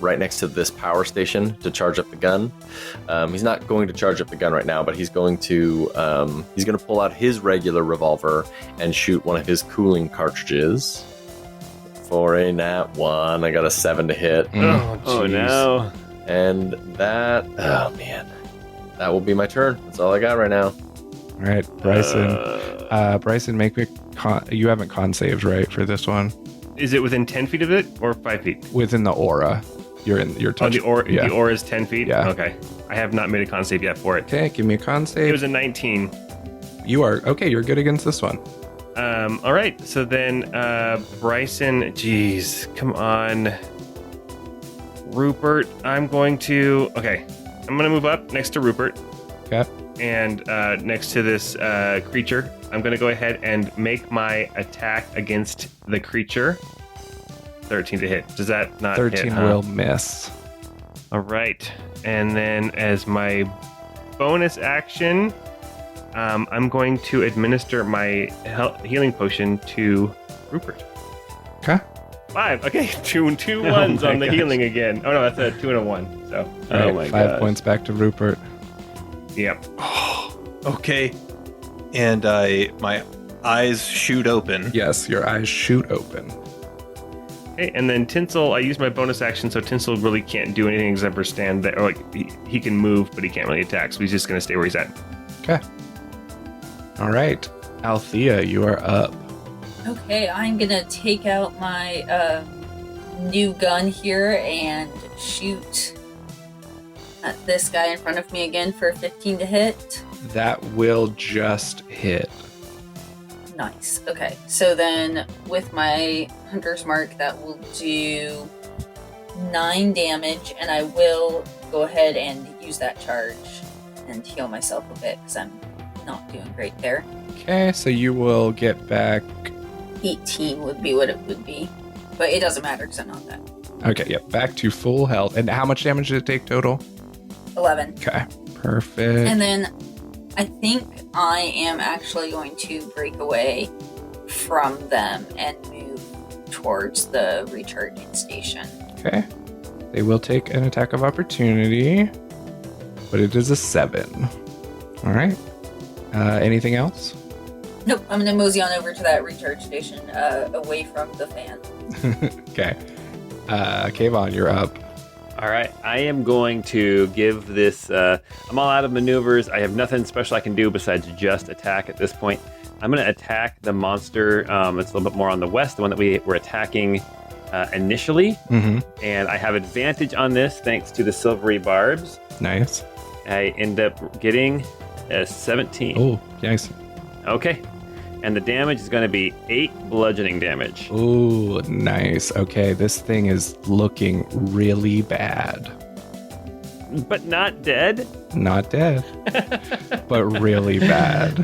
right next to this power station to charge up the gun. He's not going to charge up the gun right now, but he's going to pull out his regular revolver and shoot one of his cooling cartridges. For a nat 1, I got a 7 to hit. Oh, Oh jeez. no. And that, oh man, that will be my turn. That's all I got right now. All right, Bryson. Bryson, make me you haven't con saved, right, for this one? Is it within 10 feet of it or 5 feet? Within the aura. You're in your Oh, touch. the aura Yeah. is 10 feet? Yeah. Okay. I have not made a con save yet for it. Okay, give me a con It save. was a 19. You are okay. You're good against this one. All right. So then, Bryson, geez, come on. Rupert, I'm going to move up next to Rupert. Okay. And next to this creature, I'm going to go ahead and make my attack against the creature. 13 to hit. Does that not 13 hit? Huh? will miss. All right. And then as my bonus action, I'm going to administer my healing potion to Rupert. Okay. 5. Okay, two Oh ones my on the gosh. healing again. Oh no, that's a 2 and a 1. So, All right, my 5 gosh. points back to Rupert. yep. Okay. And my eyes shoot open. Yes, your eyes shoot open. Okay, and then Tinsel, I use my bonus action, so Tinsel really can't do anything except for stand there. Or like he can move, but he can't really attack, so he's just going to stay where he's at. Okay. All right. Althea, you are up. Okay, I'm gonna take out my new gun here and shoot at this guy in front of me again for 15 to hit. That will just hit. Nice. Okay, so then with my Hunter's Mark, that will do 9 damage, and I will go ahead and use that charge and heal myself a bit because I'm not doing great there. Okay, so you will get back. 18 would be what it would be, but it doesn't matter because I'm not that. Okay, yep, back to full health. And how much damage did it take total? 11. Okay, perfect. And then I think I am actually going to break away from them and move towards the recharging station. Okay, they will take an attack of opportunity, but it is a 7. All right. Anything else? Nope, I'm gonna mosey on over to that recharge station, away from the fan. Okay. Kayvon, you're up. All right, I am going to give this. I'm all out of maneuvers. I have nothing special I can do besides just attack at this point. I'm going to attack the monster. It's a little bit more on the west, the one that we were attacking initially. Mm-hmm. And I have advantage on this thanks to the silvery barbs. Nice. I end up getting a 17. Oh, nice. Okay. And the damage is going to be 8 bludgeoning damage. Oh, nice. Okay, this thing is looking really bad. But not dead? Not dead, but really bad.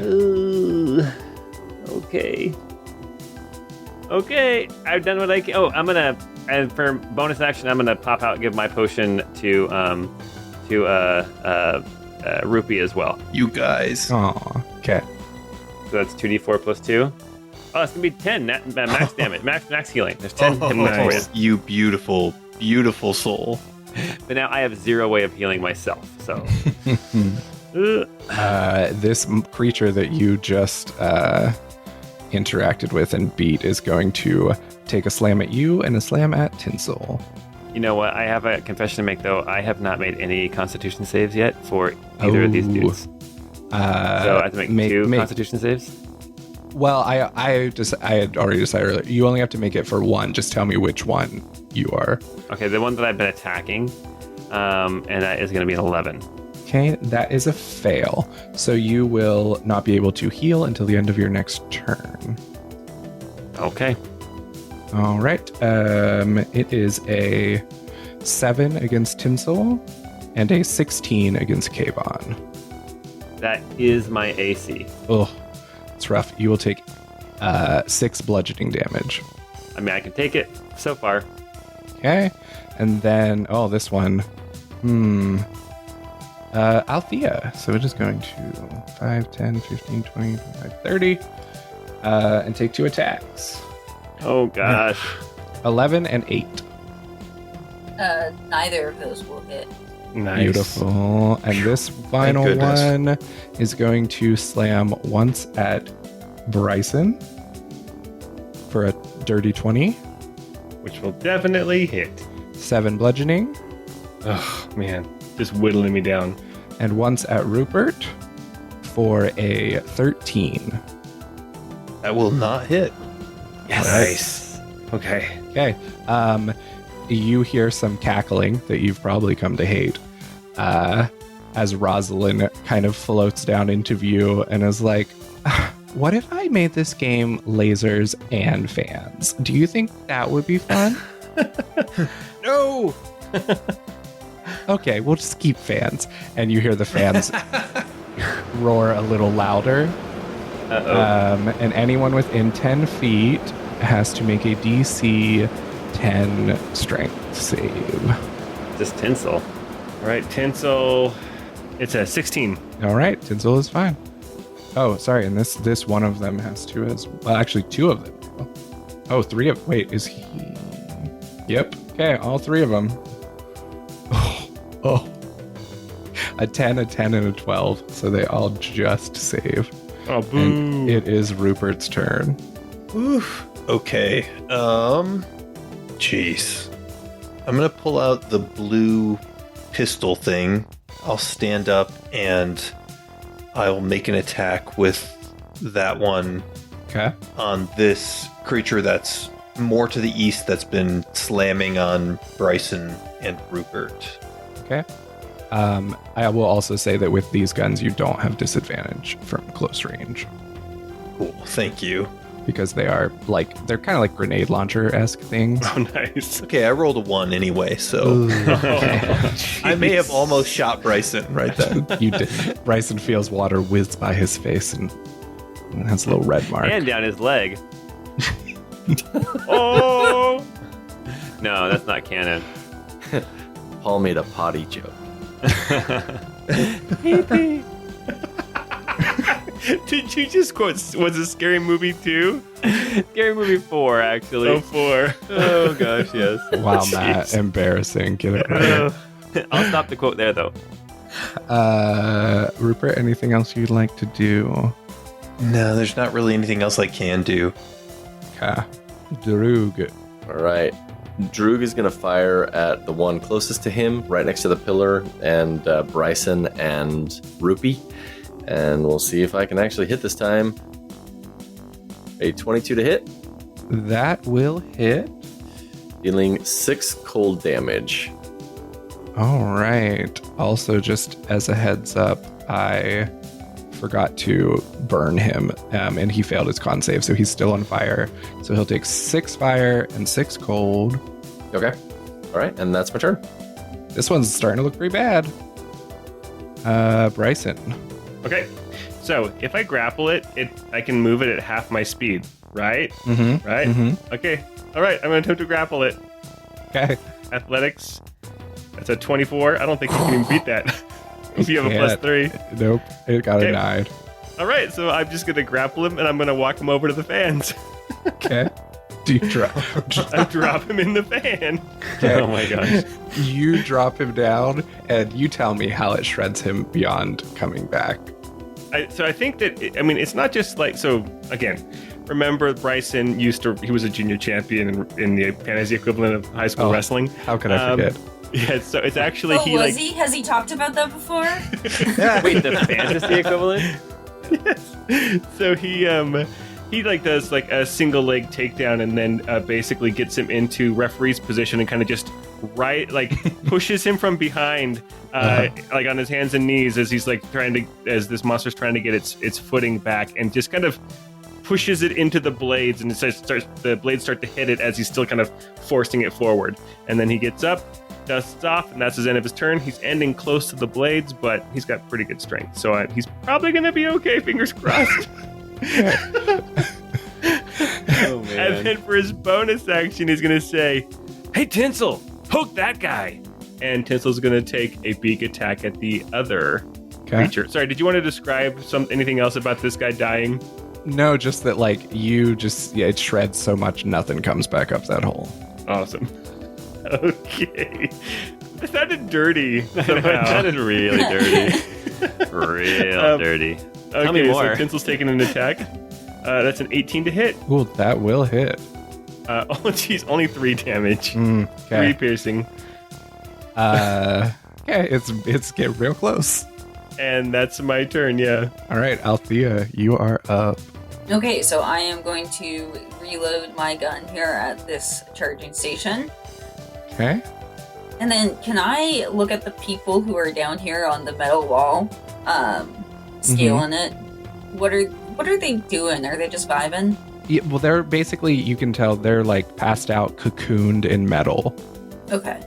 Okay. Okay, I've done what I can. Oh, I'm gonna, and for bonus action, I'm gonna pop out and give my potion to Rupee as well. You guys. Aw, okay. So that's 2d4 plus 2. Oh, it's gonna be 10 max damage, max healing. There's 10 hit points for you. You beautiful, beautiful soul. But now I have 0 way of healing myself. So This creature that you just interacted with and beat is going to take a slam at you and a slam at Tinsel. you know what? I have a confession to make though. I have not made any Constitution saves yet for either of these dudes. So I have to make 2 Constitution saves. Well, I had already decided earlier. You only have to make it for 1. Just tell me which one you are. Okay, the one that I've been attacking, and that is going to be an 11. Okay, that is a fail. So you will not be able to heal until the end of your next turn. Okay. All right. It is a 7 against Tinsel and a 16 against Kayvon. That is my AC. Oh, it's rough. You will take 6 bludgeoning damage. I mean, I can take it so far. Okay. And then, this one. Althea. So it is going to 5, 10, 15, 20, 25, 30. And take 2 attacks. Oh, gosh. 11 and 8. Neither of those will hit. Nice. Beautiful. And this final goodness. one is going to slam once at Bryson for a dirty 20. Which will definitely hit. 7 bludgeoning. Oh, man. Just whittling me down. And once at Rupert for a 13. That will not hit. Nice. Okay. Okay. You hear some cackling that you've probably come to hate as Rosalyn kind of floats down into view and is like, what if I made this game lasers and fans? Do you think that would be fun? No! Okay, we'll just keep fans. And you hear the fans roar a little louder. Uh-oh. And anyone within 10 feet has to make a DC 10 strength save. Just Tinsel. All right, Tinsel. It's a 16. All right, Tinsel is fine. Oh, sorry, and this one of them has to as well. Actually, 2 of them do. Oh, 3 of. Wait, is he? Yep. Okay, all 3 of them. Oh, a 10, a 10, and a 12. So they all just save. Oh, boo. And it is Rupert's turn. Oof. Okay. Jeez. I'm going to pull out the blue pistol thing. I'll stand up and I'll make an attack with that one Okay. on this creature that's more to the east that's been slamming on Bryson and Rupert. Okay. I will also say that with these guns, you don't have disadvantage from close range Cool, thank you. because they're kind of like grenade launcher-esque things. Oh, nice. Okay, I rolled a 1 anyway, so I may have almost shot Bryson right then. You did. Bryson feels water whiz by his face and has a little red mark. And down his leg. Oh! No, that's not canon. Paul made a potty joke. Did you just quote, was it Scary Movie 2? Scary Movie 4, actually. Oh, 4. Oh, gosh, yes. Wow, Matt, embarrassing. Get it right. I'll stop the quote there, though. Rupert, anything else you'd like to do? No, there's not really anything else I can do. Okay. Droog. All right. Droog is going to fire at the one closest to him, right next to the pillar, and Bryson and Rupee. And we'll see if I can actually hit this time. A 22 to hit, That will hit. dealing 6 cold damage. All right. Also, just as a heads up, I forgot to burn him, and he failed his con save, so he's still on fire. So he'll take 6 fire and 6 cold. Okay. All right, and that's my turn. This one's starting to look pretty bad. Bryson. Okay. So if I grapple it, I can move it at half my speed, right? Mm-hmm. Right? Mm-hmm. Okay. All right. I'm going to attempt to grapple it. Okay. Athletics. That's a 24. I don't think you can even beat that. If you have a plus Can't. 3. Nope. It got Okay. a 9. All right. So I'm just going to grapple him and I'm going to walk him over to the fans. Okay. Do you drop? I drop him in the fan. Okay. Oh, my gosh. You drop him down, and you tell me how it shreds him beyond coming back. So I think that, it's not just like, so again, remember Bryson he was a junior champion in the fantasy equivalent of high school Oh. wrson. How could I forget? Yeah, so it's actually, Oh, was he? Has he talked about that before? Wait, the fantasy equivalent? Yes. So he does like a single leg takedown and then basically gets him into referee's position and kind of just pushes him from behind, like on his hands and knees as he's like as this monster's trying to get its footing back, and just kind of pushes it into the blades, and the blades start to hit it as he's still kind of forcing it forward. And then he gets up, dusts off, and that's his end of his turn. He's ending close to the blades, but he's got pretty good strength, so he's probably going to be okay, fingers crossed. Oh, man. And then for his bonus action, he's going to say, "Hey, Tinsel, poke that guy." And Tinsel's going to take a beak attack at the other creature. Sorry, did you want to describe anything else about this guy dying? No, just that it shreds so much nothing comes back up that hole. Awesome. Okay. It sounded dirty That somehow. sounded really dirty. Real dirty. Tell me Okay, more. so Tinsel's taking an attack. That's an 18 to hit. Ooh, that will hit. Oh, geez, only 3 damage. 3 Okay. piercing. Okay, it's getting real close. And that's my turn, yeah. All right, Althea, you are up. Okay, so I am going to reload my gun here at this charging station. Okay. And then can I look at the people who are down here on the metal wall, scaling it? What are they doing? Are they just vibing? Yeah, well, they're basically, you can tell they're like passed out, cocooned in metal, Okay.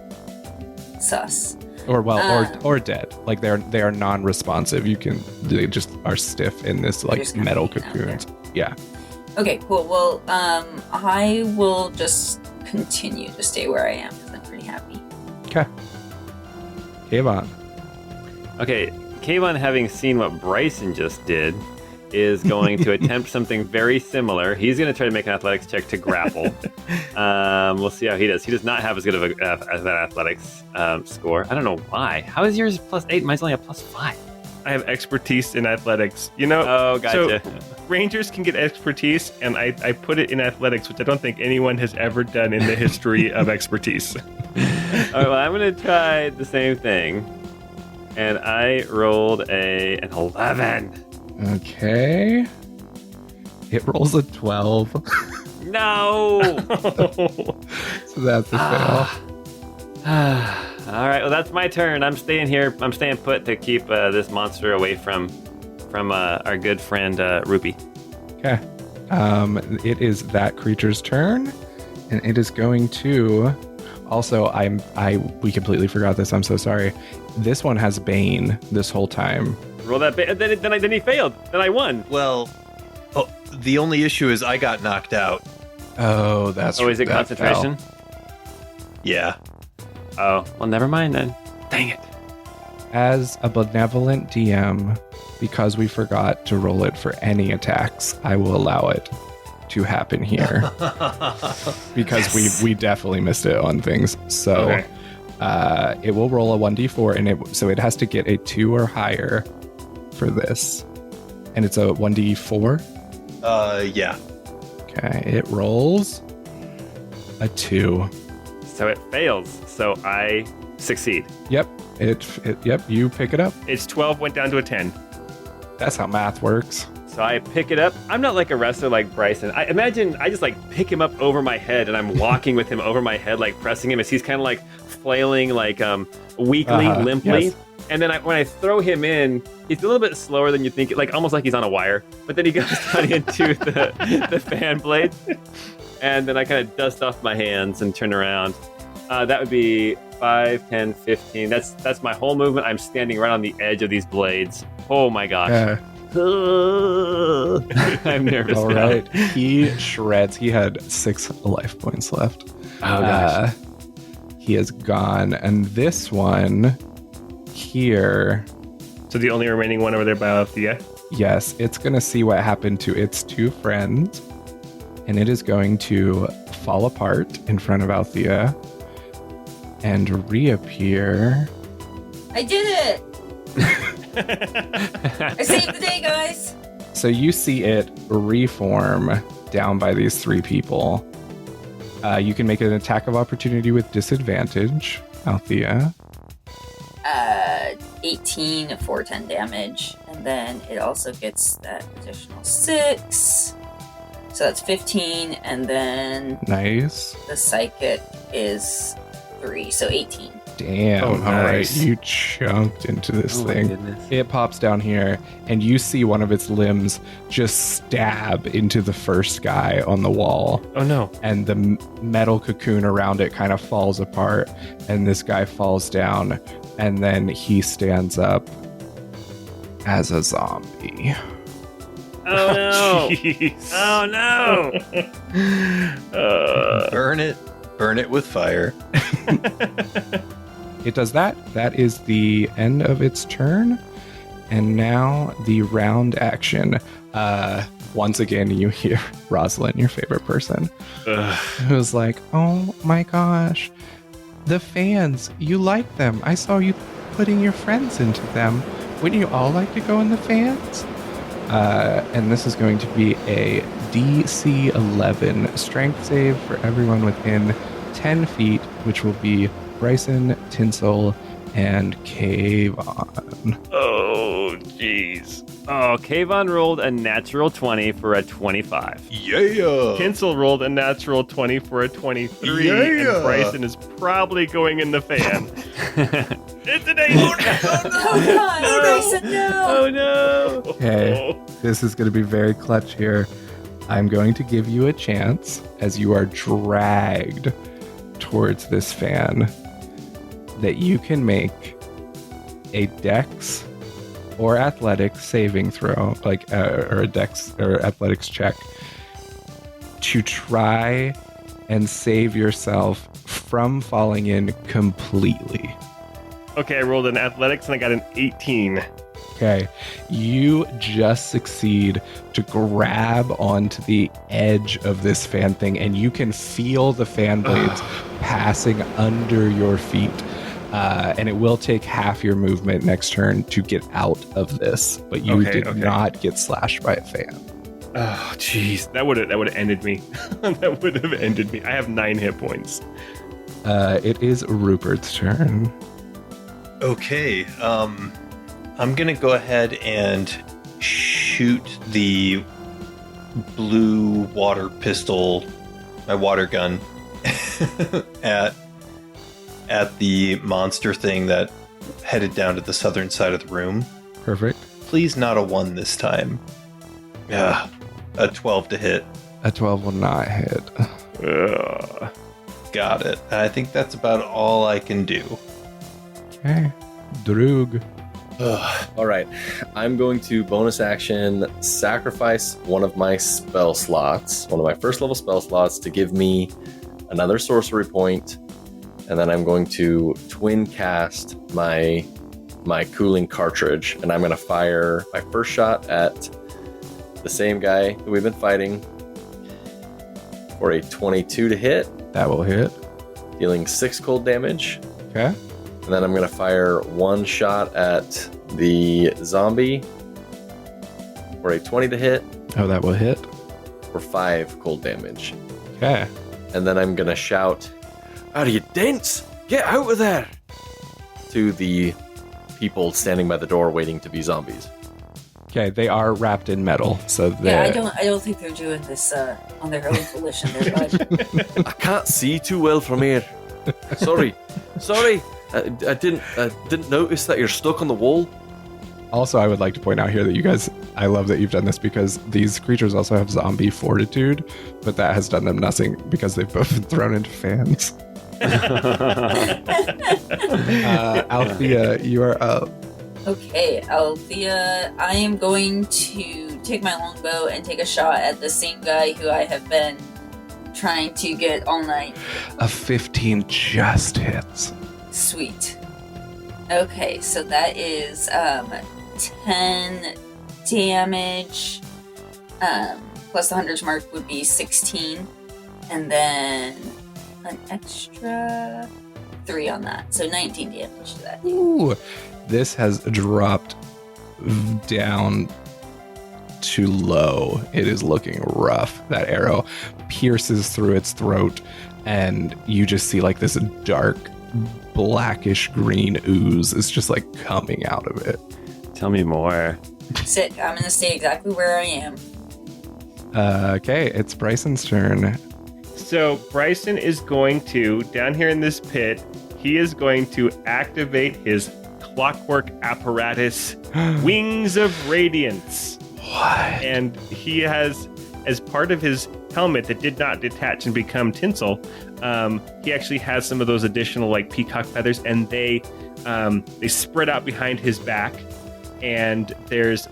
Sus. or dead. Like they are non-responsive. They just are stiff in this like just kinda metal hanging out cocoons. Yeah. Okay, cool. Well, I will just continue to stay where I am because I'm pretty happy. Okay. Kayvon. Okay, Kayvon, having seen what Bryson just did, is going to attempt something very similar. He's going to try to make an athletics check to grapple. We'll see how he does. He does not have as good of an athletics score. I don't know why. How is yours +8? Mine's only a +5. I have expertise in athletics. You know? Oh, gotcha. So Rangers can get expertise, and I put it in athletics, which I don't think anyone has ever done in the history of expertise. All right, well, I'm going to try the same thing. And I rolled an 11. Okay. It rolls a 12. No! So that's a fail. All right, well, that's my turn. I'm staying here. I'm staying put to keep this monster away from our good friend Rupee. Okay. It is that creature's turn, and it is going to. Also, we completely forgot this. I'm so sorry. This one has Bane this whole time. Roll that. Then he failed. Then I won. Well, the only issue is I got knocked out. Oh, that's. Oh, is it that concentration? Yeah. Oh, well, never mind then. Dang it. As a benevolent DM, because we forgot to roll it for any attacks, I will allow it to happen here because we definitely missed it on things. So Okay. It will roll a 1d4, and so it has to get a 2 or higher for this, and it's a 1d4. Yeah. Okay, it rolls a 2. So it fails. So I succeed. Yep. Yep. You pick it up. It's 12 went down to a 10. That's how math works. So I pick it up. I'm not like a wrestler like Bryson. I imagine I just like pick him up over my head and I'm walking with him over my head, like pressing him as he's kind of like flailing like weakly, limply. Yes. And then when I throw him in, he's a little bit slower than you think, like almost like he's on a wire. But then he goes down into the fan blades. And then I kind of dust off my hands and turn around. That would be 5, 10, 15. That's my whole movement. I'm standing right on the edge of these blades. Oh my gosh. I'm nervous All now. right. He shreds. He had 6 life points left. Oh gosh. He is gone. And this one here, So the only remaining one over there by Althea. yes, it's going to see what happened to its 2 friends. And it is going to fall apart in front of Althea and reappear. I did it! I saved the day, guys! So you see it reform down by these 3 people. You can make an attack of opportunity with disadvantage, Althea. 18 for 10 damage, and then it also gets that additional 6. So that's 15, and then Nice. the psychic is 3, so 18. Damn. Oh, All right. nice. You chunked into this Oh my thing. goodness. It pops down here, and you see one of its limbs just stab into the first guy on the wall. Oh no. And the metal cocoon around it kind of falls apart, and this guy falls down, and then he stands up as a zombie. Oh no! Jeez. Oh no! Burn it with fire. It does that. That is the end of its turn. And now the round action. Once again, you hear Rosalyn, your favorite person, who's like, oh my gosh, the fans, you like them. I saw you putting your friends into them. Wouldn't you all like to go in the fans? And this is going to be a DC 11 strength save for everyone within 10 feet, which will be Bryson, Tinsel, and Kayvon. Oh jeez. Oh, Kayvon rolled a natural 20 for a 25. Yeah. Tinsel rolled a natural 20 for a 23, Yeah. and Bryson is probably going in the fan. It's an 8! Oh god, Bryson, no! Oh no! Okay, this is going to be very clutch here. I'm going to give you a chance as you are dragged towards this fan that you can make a dex or athletics saving throw, or a dex or athletics check to try and save yourself from falling in completely. Okay, I rolled an athletics and I got an 18. Okay, you just succeed to grab onto the edge of this fan thing, and you can feel the fan blades passing under your feet. And it will take half your movement next turn to get out of this, but you did not get slashed by a fan. Oh, jeez. That would have ended me. That would have ended me. I have 9 hit points. It is Rupert's turn. Okay, I'm gonna go ahead and shoot the blue water pistol, my water gun, at the monster thing that headed down to the southern side of the room. Perfect. Please not a 1 this time. Yeah, a 12 to hit. A 12 will not hit. Got it. I think that's about all I can do. Okay. Droog. All right. I'm going to bonus action sacrifice one of my spell slots, one of my first level spell slots, to give me another sorcery point, and then I'm going to twin cast my cooling cartridge, and I'm going to fire my first shot at the same guy who we've been fighting for a 22 to hit. That will hit. Dealing 6 cold damage. Okay. And then I'm going to fire one shot at the zombie for a 20 to hit Oh, that will hit. for 5 cold damage. Okay. And then I'm going to shout, "Are you dense? Get out of there!" to the people standing by the door waiting to be zombies. Okay, they are wrapped in metal, so they. Yeah, I don't think they're doing this on their own volition. There, bud. I can't see too well from here. Sorry. I didn't notice that you're stuck on the wall. Also, I would like to point out here that you guys, I love that you've done this because these creatures also have zombie fortitude, but that has done them nothing because they've both been thrown into fans. Althea, you are up. Okay, Althea, I am going to take my longbow and take a shot at the same guy who I have been trying to get all night. A 15 just hits. Sweet. Okay, so that is 10 damage. Plus the hunter's mark would be 16. And then an extra 3 on that. So 19 damage to that. Ooh, this has dropped down to low. It is looking rough. That arrow pierces through its throat, and you just see like this dark, blackish green ooze is just like coming out of it. Tell me more. Sit. I'm going to stay exactly where I am. Okay, it's Bryson's turn. So Bryson is going to, down here in this pit, he is going to activate his clockwork apparatus, Wings of Radiance. What? And he has, as part of his helmet that did not detach and become tinsel, he actually has some of those additional like peacock feathers, and they spread out behind his back. And there's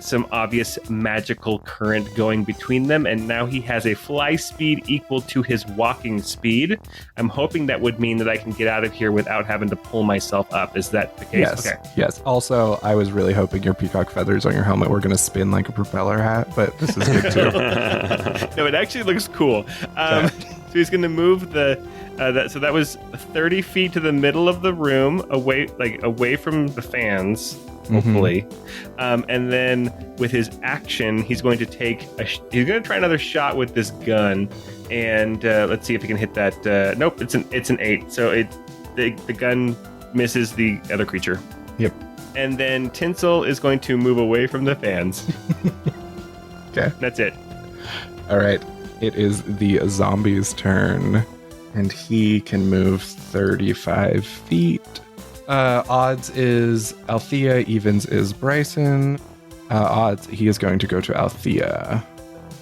some obvious magical current going between them, and now he has a fly speed equal to his walking speed. I'm hoping that would mean that I can get out of here without having to pull myself up. Is that the case? Yes. Okay. Yes. Also, I was really hoping your peacock feathers on your helmet were going to spin like a propeller hat, but this is good too. No, it actually looks cool. So he's going to move so that was 30 feet to the middle of the room, away from the fans. Hopefully, and then with his action, he's going to he's going to try another shot with this gun, and let's see if he can hit that. Nope, it's an 8. So the gun misses the other creature. Yep. And then Tinsel is going to move away from the fans. Okay. That's it. All right. It is the zombie's turn, and he can move 35 feet. Odds is Althea, evens is Bryson. Odds, he is going to go to Althea.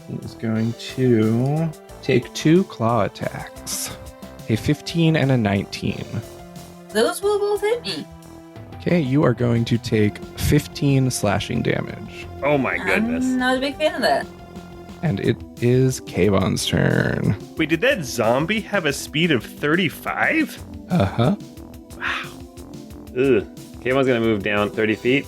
He is going to take 2 claw attacks. A 15 and a 19. Those will both hit me. Okay, you are going to take 15 slashing damage. Oh my goodness. I'm not a big fan of that. And it is Kayvon's turn. Wait, did that zombie have a speed of 35? Uh-huh. Wow. Ugh. Kayvon's going to move down 30 feet.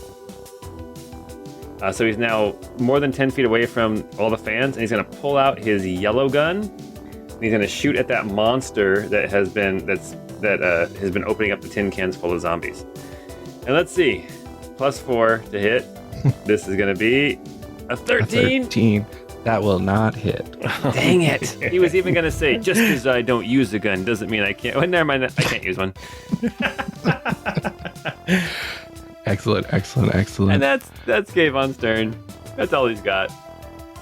So he's now more than 10 feet away from all the fans, and he's going to pull out his yellow gun. And he's going to shoot at that monster that's that has been opening up the tin cans full of zombies. And let's see, +4 to hit. This is going to be a 13. 13. That will not hit. Dang it. He was even going to say, just because I don't use a gun doesn't mean I can't. Well, never mind. I can't use one. Excellent. And that's Kayvon's turn. That's all he's got.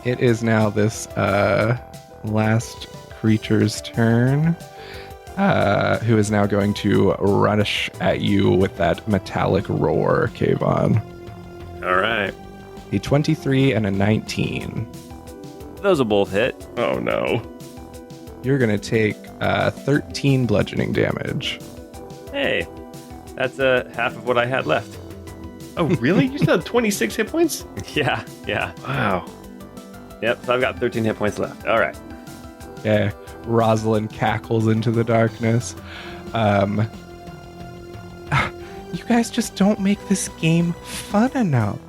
It is now this last creature's turn, who is now going to rush at you with that metallic roar, Kayvon. All right. A 23 and a 19. Those will both hit. Oh no. You're going to take 13 bludgeoning damage. Hey, that's half of what I had left. Oh really? You still have 26 hit points? Yeah. Wow. Yep, so I've got 13 hit points left. All right. Okay. Rosalyn cackles into the darkness. You guys just don't make this game fun enough.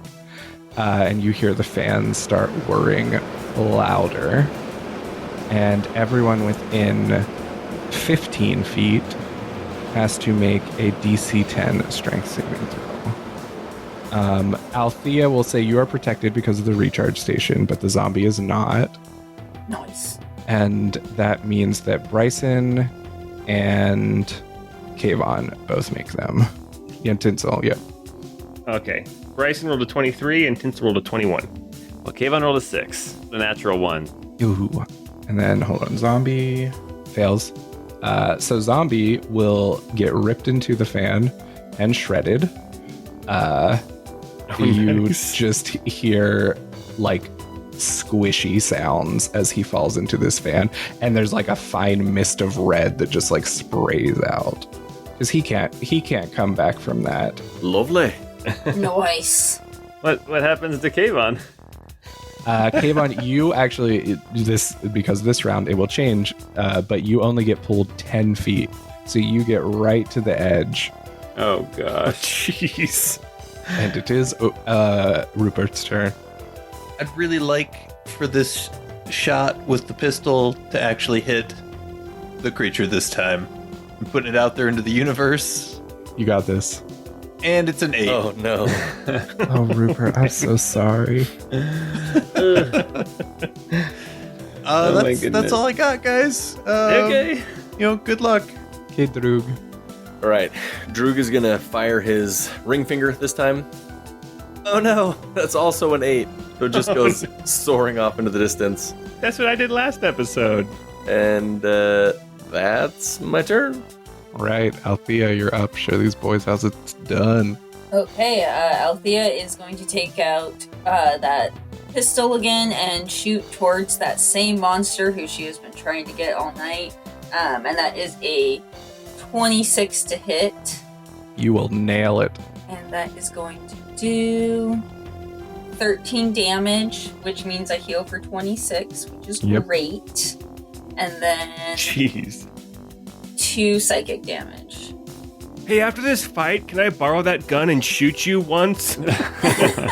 And you hear the fans start whirring louder. And everyone within 15 feet has to make a DC 10 strength saving throw. Althea will say you are protected because of the recharge station, but the zombie is not. Nice. And that means that Bryson and Kayvon both make them. Yeah, Tinsel, yeah. Okay. Bryson rolled a 23 and Tinsel rolled a 21. Well, Kayvon rolled a 6, the natural 1. Ooh. And then, hold on, zombie fails. So zombie will get ripped into the fan and shredded. You just hear, like, squishy sounds as he falls into this fan, and there's like a fine mist of red that just like sprays out because he can't come back from that. Lovely. Nice. What happens to Kayvon? Kayvon, you actually because this round it will change, but you only get pulled 10 feet, so you get right to the edge. Oh gosh. Jeez. And it is Rupert's turn. I'd really like for this shot with the pistol to actually hit the creature this time. I'm putting it out there into the universe. You got this. And it's an 8. Oh no. Oh, Rupert, I'm so sorry. That's all I got, guys. Okay. Good luck. Okay, Droog. All right, Droog is gonna fire his ring finger this time. Oh no, that's also an 8. So it just goes soaring off into the distance. That's what I did last episode. And that's my turn. Right, Althea, you're up. Show these boys how it's done. Okay, Althea is going to take out that pistol again and shoot towards that same monster who she has been trying to get all night. And that is a 26 to hit. You will nail it. And that is going to do 13 damage, which means I heal for 26, which is great. And then Jeez. 2 psychic damage. Hey, after this fight, can I borrow that gun and shoot you once?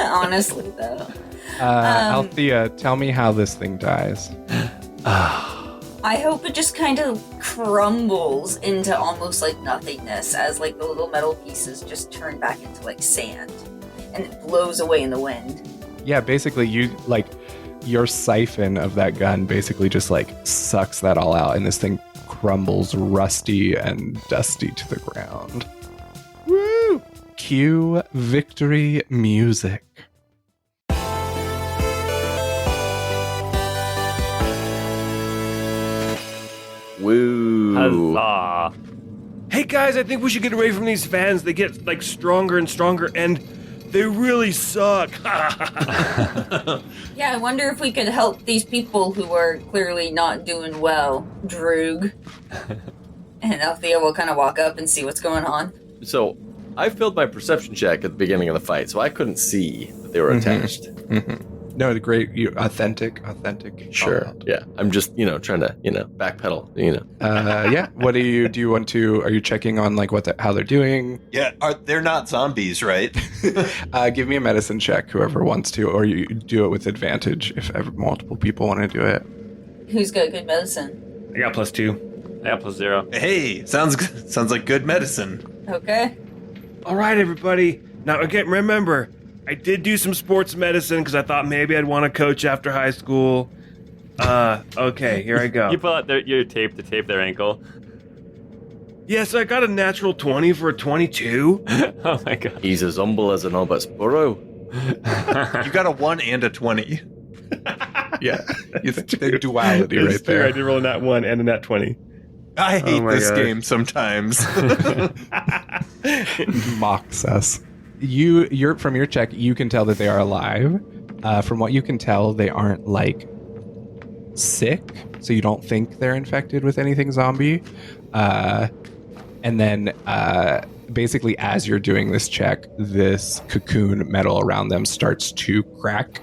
Honestly, though. Althea, tell me how this thing dies. I hope it just kind of crumbles into almost like nothingness as like the little metal pieces just turn back into like sand and it blows away in the wind. Yeah, basically your siphon of that gun basically just like sucks that all out and this thing crumbles rusty and dusty to the ground. Woo! Cue victory music. Woo. Huzzah. Hey guys, I think we should get away from these fans. They get like stronger and stronger and they really suck. Yeah, I wonder if we could help these people who are clearly not doing well, Droog. And Althea will kind of walk up and see what's going on. So I failed my perception check at the beginning of the fight, so I couldn't see that they were attached. No, the great, authentic. Sure. callout. Yeah. I'm just, trying to, backpedal, Yeah. What do you want to? Are you checking on like how they're doing? Yeah, they're not zombies, right? Give me a medicine check, whoever wants to, or you do it with advantage if multiple people want to do it. Who's got good medicine? I got +2. Apple 0. Hey, sounds like good medicine. Okay. All right, everybody. Now, again, remember, I did do some sports medicine because I thought maybe I'd want to coach after high school. Okay, here I go. You pull out your tape to tape their ankle. Yeah, so I got a natural 20 for a 22. Oh my god. He's as humble as an hobbit's burrow. You got a 1 and a 20. Yeah, the duality It's right true, I there. did roll a nat 1 and a nat 20. I hate my this gosh. game sometimes. Mocks us. You're from your check, you can tell that they are alive. From what you can tell, they aren't like sick, so you don't think they're infected with anything zombie. And then basically, as you're doing this check, this cocoon metal around them starts to crack,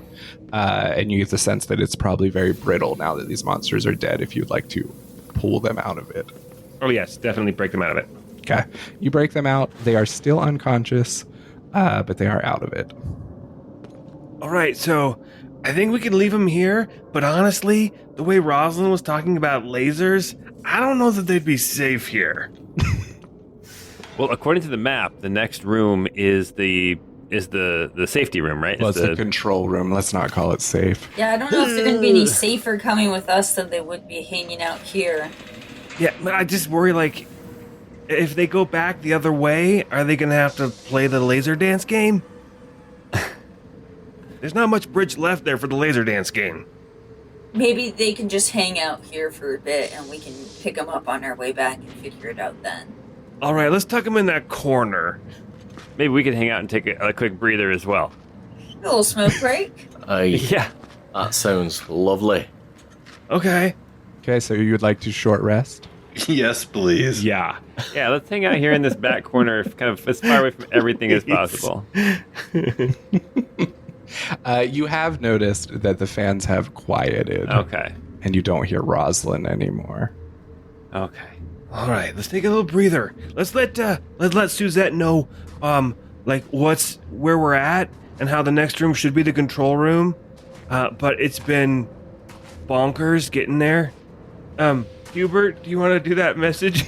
and you get the sense that it's probably very brittle now that these monsters are dead. If you'd like to pull them out of it. Oh, yes, definitely break them out of it. Okay. You break them out. They are still unconscious, but they are out of it. All right, so I think we can leave them here, but honestly, the way Rosalyn was talking about lasers, I don't know that they'd be safe here. Well, according to the map, the next room is the safety room, right? Well, it's the control room. Let's not call it safe. Yeah, I don't know if they're going to be any safer coming with us than they would be hanging out here. Yeah, but I just worry, like, if they go back the other way, are they going to have to play the laser dance game? There's not much bridge left there for the laser dance game. Maybe they can just hang out here for a bit and we can pick them up on our way back and figure it out then. All right, let's tuck them in that corner. Maybe we could hang out and take a quick breather as well. A little smoke break. Yeah. That sounds lovely. Okay. Okay, so you'd like to short rest? Yes, please. Yeah. Yeah, let's hang out here in this back corner, kind of as far away from everything as possible. You have noticed that the fans have quieted. Okay. And you don't hear Rosalyn anymore. Okay. All right, let's take a little breather. Let's let Suzette know, like where we're at and how the next room should be the control room. But it's been bonkers getting there. Hubert, do you want to do that message?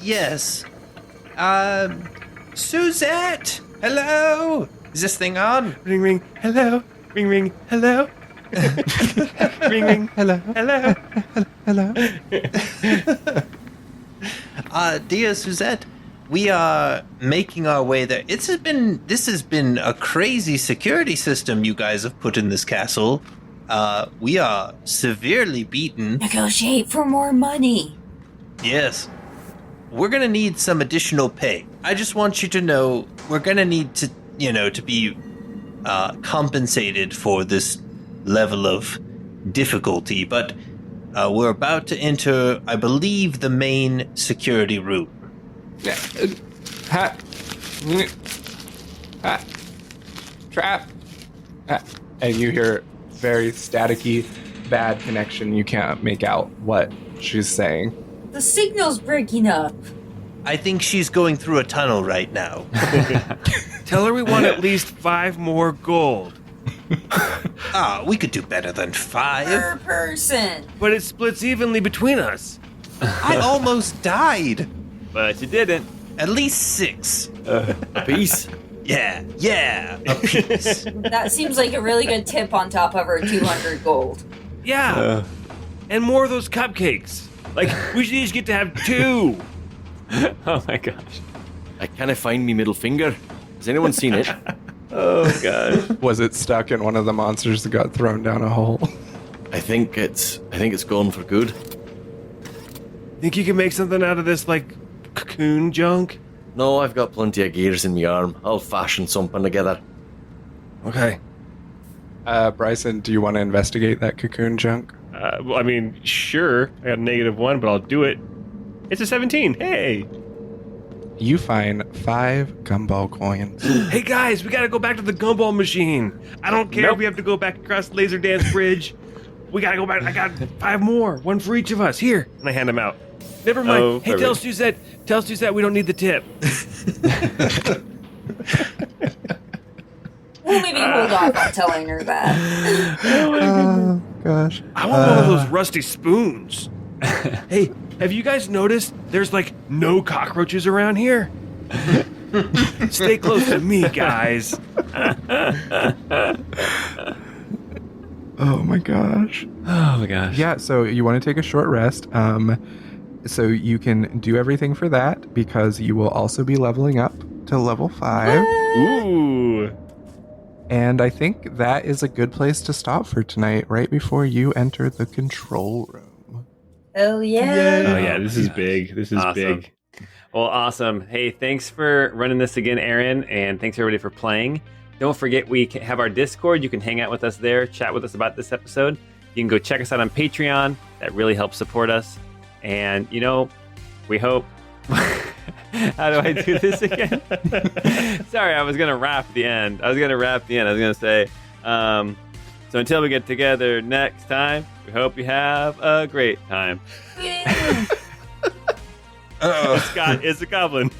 Yes. Suzette! Hello! Is this thing on? Ring ring, hello. Ring ring, hello. Ring ring, Hello. hello. Hello. Dear Suzette, we are making our way there. This has been a crazy security system you guys have put in this castle. We are severely beaten. Negotiate for more money. Yes. We're gonna need some additional pay. I just want you to know we're gonna need to, to be compensated for this level of difficulty, but we're about to enter, I believe, the main security room. Trap. And you hear very staticky, bad connection. You can't make out what she's saying. The signal's breaking up. I think she's going through a tunnel right now. Tell her we want at least 5 more gold. We could do better than 5. Per person. But it splits evenly between us. I almost died. But you didn't. At least 6. A piece. Yeah, a piece. That seems like a really good tip on top of our 200 gold. Yeah. And more of those cupcakes. Like, we should each get to have 2. Oh my gosh. I can't find me middle finger. Has anyone seen it? Oh gosh. Was it stuck in one of the monsters that got thrown down a hole? I think it's gone for good. Think you can make something out of this, like, cocoon junk? No, I've got plenty of gears in my arm. I'll fashion something together. Okay. Bryson, do you want to investigate that cocoon junk? Well, I mean, sure. I got a -1, but I'll do it. It's a 17. Hey. You find 5 gumball coins. Hey, guys, we gotta go back to the gumball machine. I don't care if we have to go back across the Laser Dance Bridge. We gotta go back. I got 5 more. 1 for each of us. Here. And I hand them out. Never mind. Oh, Hey, tell Suzette we don't need the tip. We'll maybe hold off on telling her that. Oh, gosh. I want one of those rusty spoons. Hey, have you guys noticed there's like no cockroaches around here? Stay close to me, guys. Oh my gosh. Oh my gosh. Yeah, so you want to take a short rest. So you can do everything for that because you will also be leveling up to level 5. Ooh. And I think that is a good place to stop for tonight, right before you enter the control room. Oh yeah. Oh yeah, this is big. This is big. Well, awesome. Hey, thanks for running this again, Aaron, and thanks everybody for playing. Don't forget we have our Discord. You can hang out with us there, chat with us about this episode. You can go check us out on Patreon. That really helps support us. And, we hope... How do I do this again? Sorry, I was going to wrap the end. I was going to say, so until we get together next time, we hope you have a great time. Scott is a goblin.